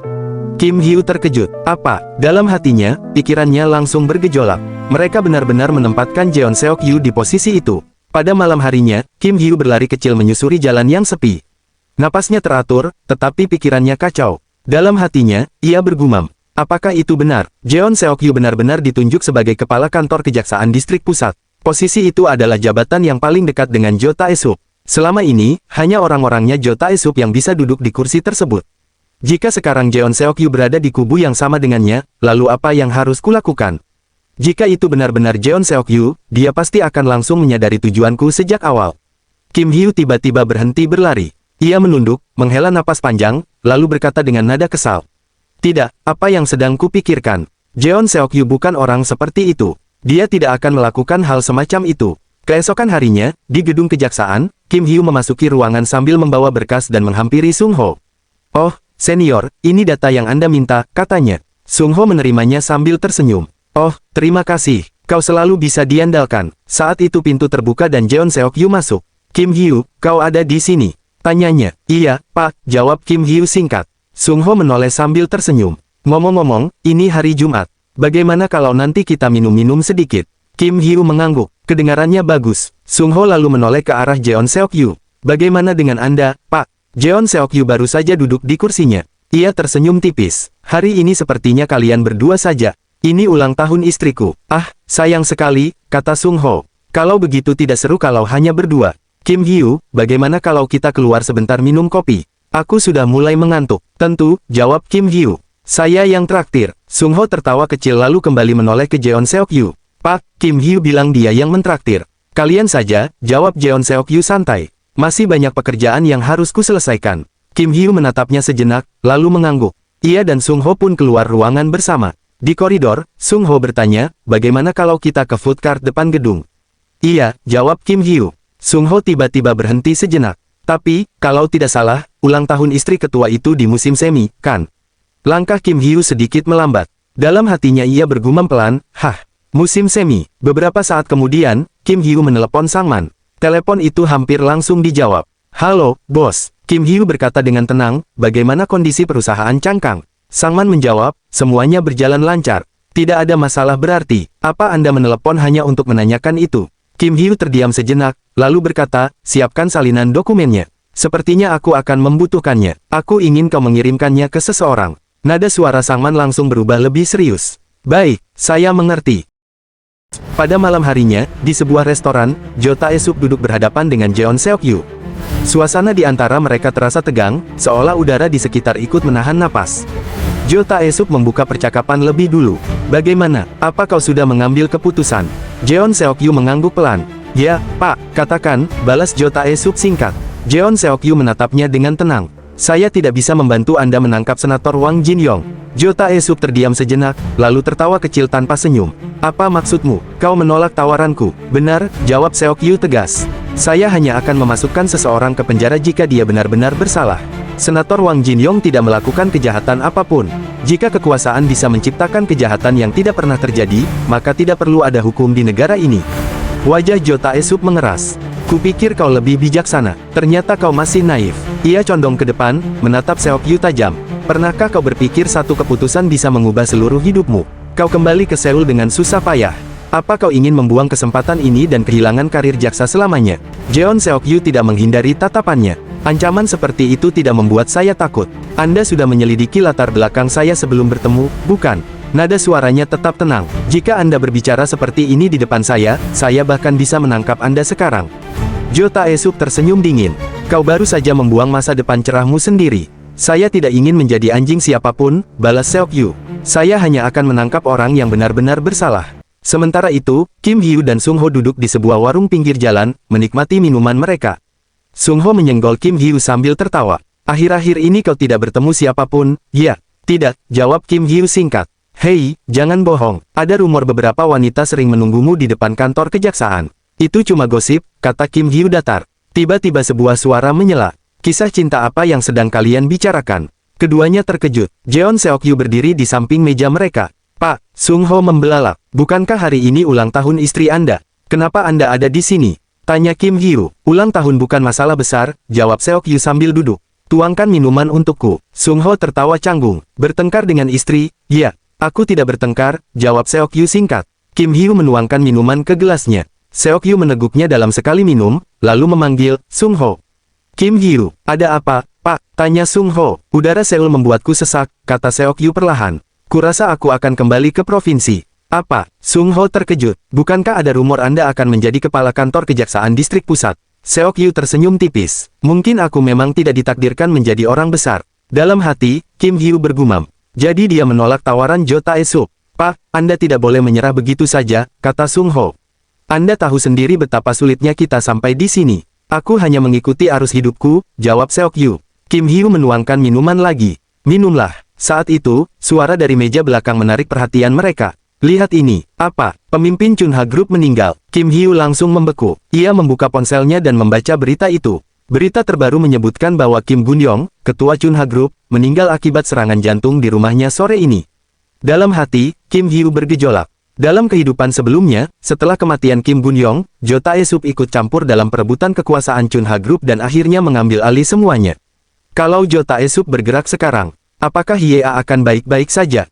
Kim Hyu terkejut. Apa? Dalam hatinya, pikirannya langsung bergejolak. Mereka benar-benar menempatkan Jeon Seok-yu di posisi itu. Pada malam harinya, Kim Hyu berlari kecil menyusuri jalan yang sepi. Napasnya teratur, tetapi pikirannya kacau. Dalam hatinya, ia bergumam. Apakah itu benar? Jeon Seok-yu benar-benar ditunjuk sebagai kepala kantor Kejaksaan Distrik Pusat. Posisi itu adalah jabatan yang paling dekat dengan Jo Tae-suk. Selama ini, hanya orang-orangnya Jo Tae-suk yang bisa duduk di kursi tersebut. Jika sekarang Jeon Seok-yu berada di kubu yang sama dengannya, lalu apa yang harus kulakukan? Jika itu benar-benar Jeon Seok-yu, dia pasti akan langsung menyadari tujuanku sejak awal. Kim Hyu tiba-tiba berhenti berlari. Ia menunduk, menghela napas panjang, lalu berkata dengan nada kesal. Tidak, apa yang sedang kupikirkan? Jeon Seok-yu bukan orang seperti itu. Dia tidak akan melakukan hal semacam itu. Keesokan harinya, di gedung kejaksaan, Kim Hyu memasuki ruangan sambil membawa berkas dan menghampiri Sung Ho. Oh, senior, ini data yang Anda minta, katanya. Sung Ho menerimanya sambil tersenyum. Oh, terima kasih. Kau selalu bisa diandalkan. Saat itu pintu terbuka dan Jeon Seok-yu masuk. Kim Hyu, kau ada di sini? Tanyanya. Iya, Pak, jawab Kim Hyu singkat. Sung Ho menoleh sambil tersenyum. Ngomong-ngomong, ini hari Jumat. Bagaimana kalau nanti kita minum-minum sedikit? Kim Hyu mengangguk. Kedengarannya bagus. Sung Ho lalu menoleh ke arah Jeon Seok-yu. Bagaimana dengan Anda, Pak? Jeon Seok-yu baru saja duduk di kursinya. Ia tersenyum tipis. Hari ini sepertinya kalian berdua saja. Ini ulang tahun istriku. Ah, sayang sekali, kata Sung Ho. Kalau begitu tidak seru kalau hanya berdua. Kim Hyu, bagaimana kalau kita keluar sebentar minum kopi? Aku sudah mulai mengantuk. Tentu, jawab Kim Hyu. Saya yang traktir. Sung Ho tertawa kecil lalu kembali menoleh ke Jeon Seok-yu. Pak, Kim Hyu bilang dia yang mentraktir. Kalian saja, jawab Jeon Seok-yu santai. Masih banyak pekerjaan yang harus kuselesaikan. Kim Hyu menatapnya sejenak, lalu mengangguk. Ia dan Sung Ho pun keluar ruangan bersama. Di koridor, Sung Ho bertanya, bagaimana kalau kita ke food court depan gedung? Iya, jawab Kim Hyu. Sung Ho tiba-tiba berhenti sejenak. Tapi, kalau tidak salah, ulang tahun istri ketua itu di musim semi, kan? Langkah Kim Hyu sedikit melambat. Dalam hatinya ia bergumam pelan, musim semi. Beberapa saat kemudian, Kim Hyu menelepon sang man. Telepon itu hampir langsung dijawab. Halo, bos. Kim Hyu berkata dengan tenang, bagaimana kondisi perusahaan Changkang? Sangman menjawab, semuanya berjalan lancar. Tidak ada masalah berarti. Apa Anda menelepon hanya untuk menanyakan itu? Kim Hyu terdiam sejenak, lalu berkata, siapkan salinan dokumennya. Sepertinya aku akan membutuhkannya. Aku ingin kau mengirimkannya ke seseorang. Nada suara Sangman langsung berubah lebih serius. Baik, saya mengerti. Pada malam harinya, di sebuah restoran, Jo Tae-suk duduk berhadapan dengan Jeon Seok-yu. Suasana di antara mereka terasa tegang, seolah udara di sekitar ikut menahan napas. Jo Tae-suk membuka percakapan lebih dulu. Bagaimana? Apa kau sudah mengambil keputusan? Jeon Seok-yu mengangguk pelan. Ya, Pak, katakan, balas Jo Tae-suk singkat. Jeon Seok-yu menatapnya dengan tenang. Saya tidak bisa membantu Anda menangkap Senator Wang Jinyong. Jo Tae-suk terdiam sejenak, lalu tertawa kecil tanpa senyum. Apa maksudmu? Kau menolak tawaranku? Benar, jawab Seok-yu tegas. Saya hanya akan memasukkan seseorang ke penjara jika dia benar-benar bersalah. Senator Wang Jinyong tidak melakukan kejahatan apapun. Jika kekuasaan bisa menciptakan kejahatan yang tidak pernah terjadi, maka tidak perlu ada hukum di negara ini. Wajah Jo Tae-suk mengeras. Kupikir kau lebih bijaksana, ternyata kau masih naif. Ia condong ke depan, menatap Seok-yu tajam. Pernahkah kau berpikir satu keputusan bisa mengubah seluruh hidupmu? Kau kembali ke Seoul dengan susah payah. Apa kau ingin membuang kesempatan ini dan kehilangan karir jaksa selamanya? Jeon Seok-yu tidak menghindari tatapannya. Ancaman seperti itu tidak membuat saya takut. Anda sudah menyelidiki latar belakang saya sebelum bertemu, bukan? Nada suaranya tetap tenang. Jika Anda berbicara seperti ini di depan saya bahkan bisa menangkap Anda sekarang. Jo Tae-suk tersenyum dingin. Kau baru saja membuang masa depan cerahmu sendiri. Saya tidak ingin menjadi anjing siapapun, balas Seok-yu. Saya hanya akan menangkap orang yang benar-benar bersalah. Sementara itu, Kim Hyu dan Sung Ho duduk di sebuah warung pinggir jalan, menikmati minuman mereka. Sung Ho menyenggol Kim Hyu sambil tertawa. Akhir-akhir ini kau tidak bertemu siapapun? Ya, tidak, jawab Kim Hyu singkat. Hei, jangan bohong. Ada rumor beberapa wanita sering menunggumu di depan kantor kejaksaan. Itu cuma gosip, kata Kim Hyu datar. Tiba-tiba sebuah suara menyela. Kisah cinta apa yang sedang kalian bicarakan? Keduanya terkejut. Jeon Seok-yu berdiri di samping meja mereka. Pak, Sung Ho membelalak. Bukankah hari ini ulang tahun istri Anda? Kenapa Anda ada di sini? Tanya Kim Hyu. Ulang tahun bukan masalah besar, jawab Seok-yu sambil duduk. Tuangkan minuman untukku. Sung Ho tertawa canggung. Bertengkar dengan istri? Ya, aku tidak bertengkar, jawab Seok-yu singkat. Kim Hyu menuangkan minuman ke gelasnya. Seok-yu meneguknya dalam sekali minum, lalu memanggil, Sung Ho. Kim Hyu, ada apa, Pak? Tanya Sung Ho. Udara Seoul membuatku sesak, kata Seok-yu perlahan. Kurasa aku akan kembali ke provinsi. Apa? Sung Ho terkejut. Bukankah ada rumor Anda akan menjadi kepala kantor kejaksaan distrik pusat? Seok-yu tersenyum tipis. Mungkin aku memang tidak ditakdirkan menjadi orang besar. Dalam hati, Kim Hyu bergumam. Jadi dia menolak tawaran Jo Tae-suk. Pak, Anda tidak boleh menyerah begitu saja, kata Sung Ho. Anda tahu sendiri betapa sulitnya kita sampai di sini. Aku hanya mengikuti arus hidupku, jawab Seok-yu. Kim Hyu menuangkan minuman lagi. Minumlah. Saat itu, suara dari meja belakang menarik perhatian mereka. Lihat ini. Apa? Pemimpin Chunha Group meninggal. Kim Hyu langsung membeku. Ia membuka ponselnya dan membaca berita itu. Berita terbaru menyebutkan bahwa Kim Gunyong, ketua Chunha Group, meninggal akibat serangan jantung di rumahnya sore ini. Dalam hati, Kim Hyu bergejolak. Dalam kehidupan sebelumnya, setelah kematian Kim Gunyong, Jo Tae-suk ikut campur dalam perebutan kekuasaan Chunha Group dan akhirnya mengambil alih semuanya. Kalau Jo Tae-suk bergerak sekarang, apakah Hiea akan baik-baik saja?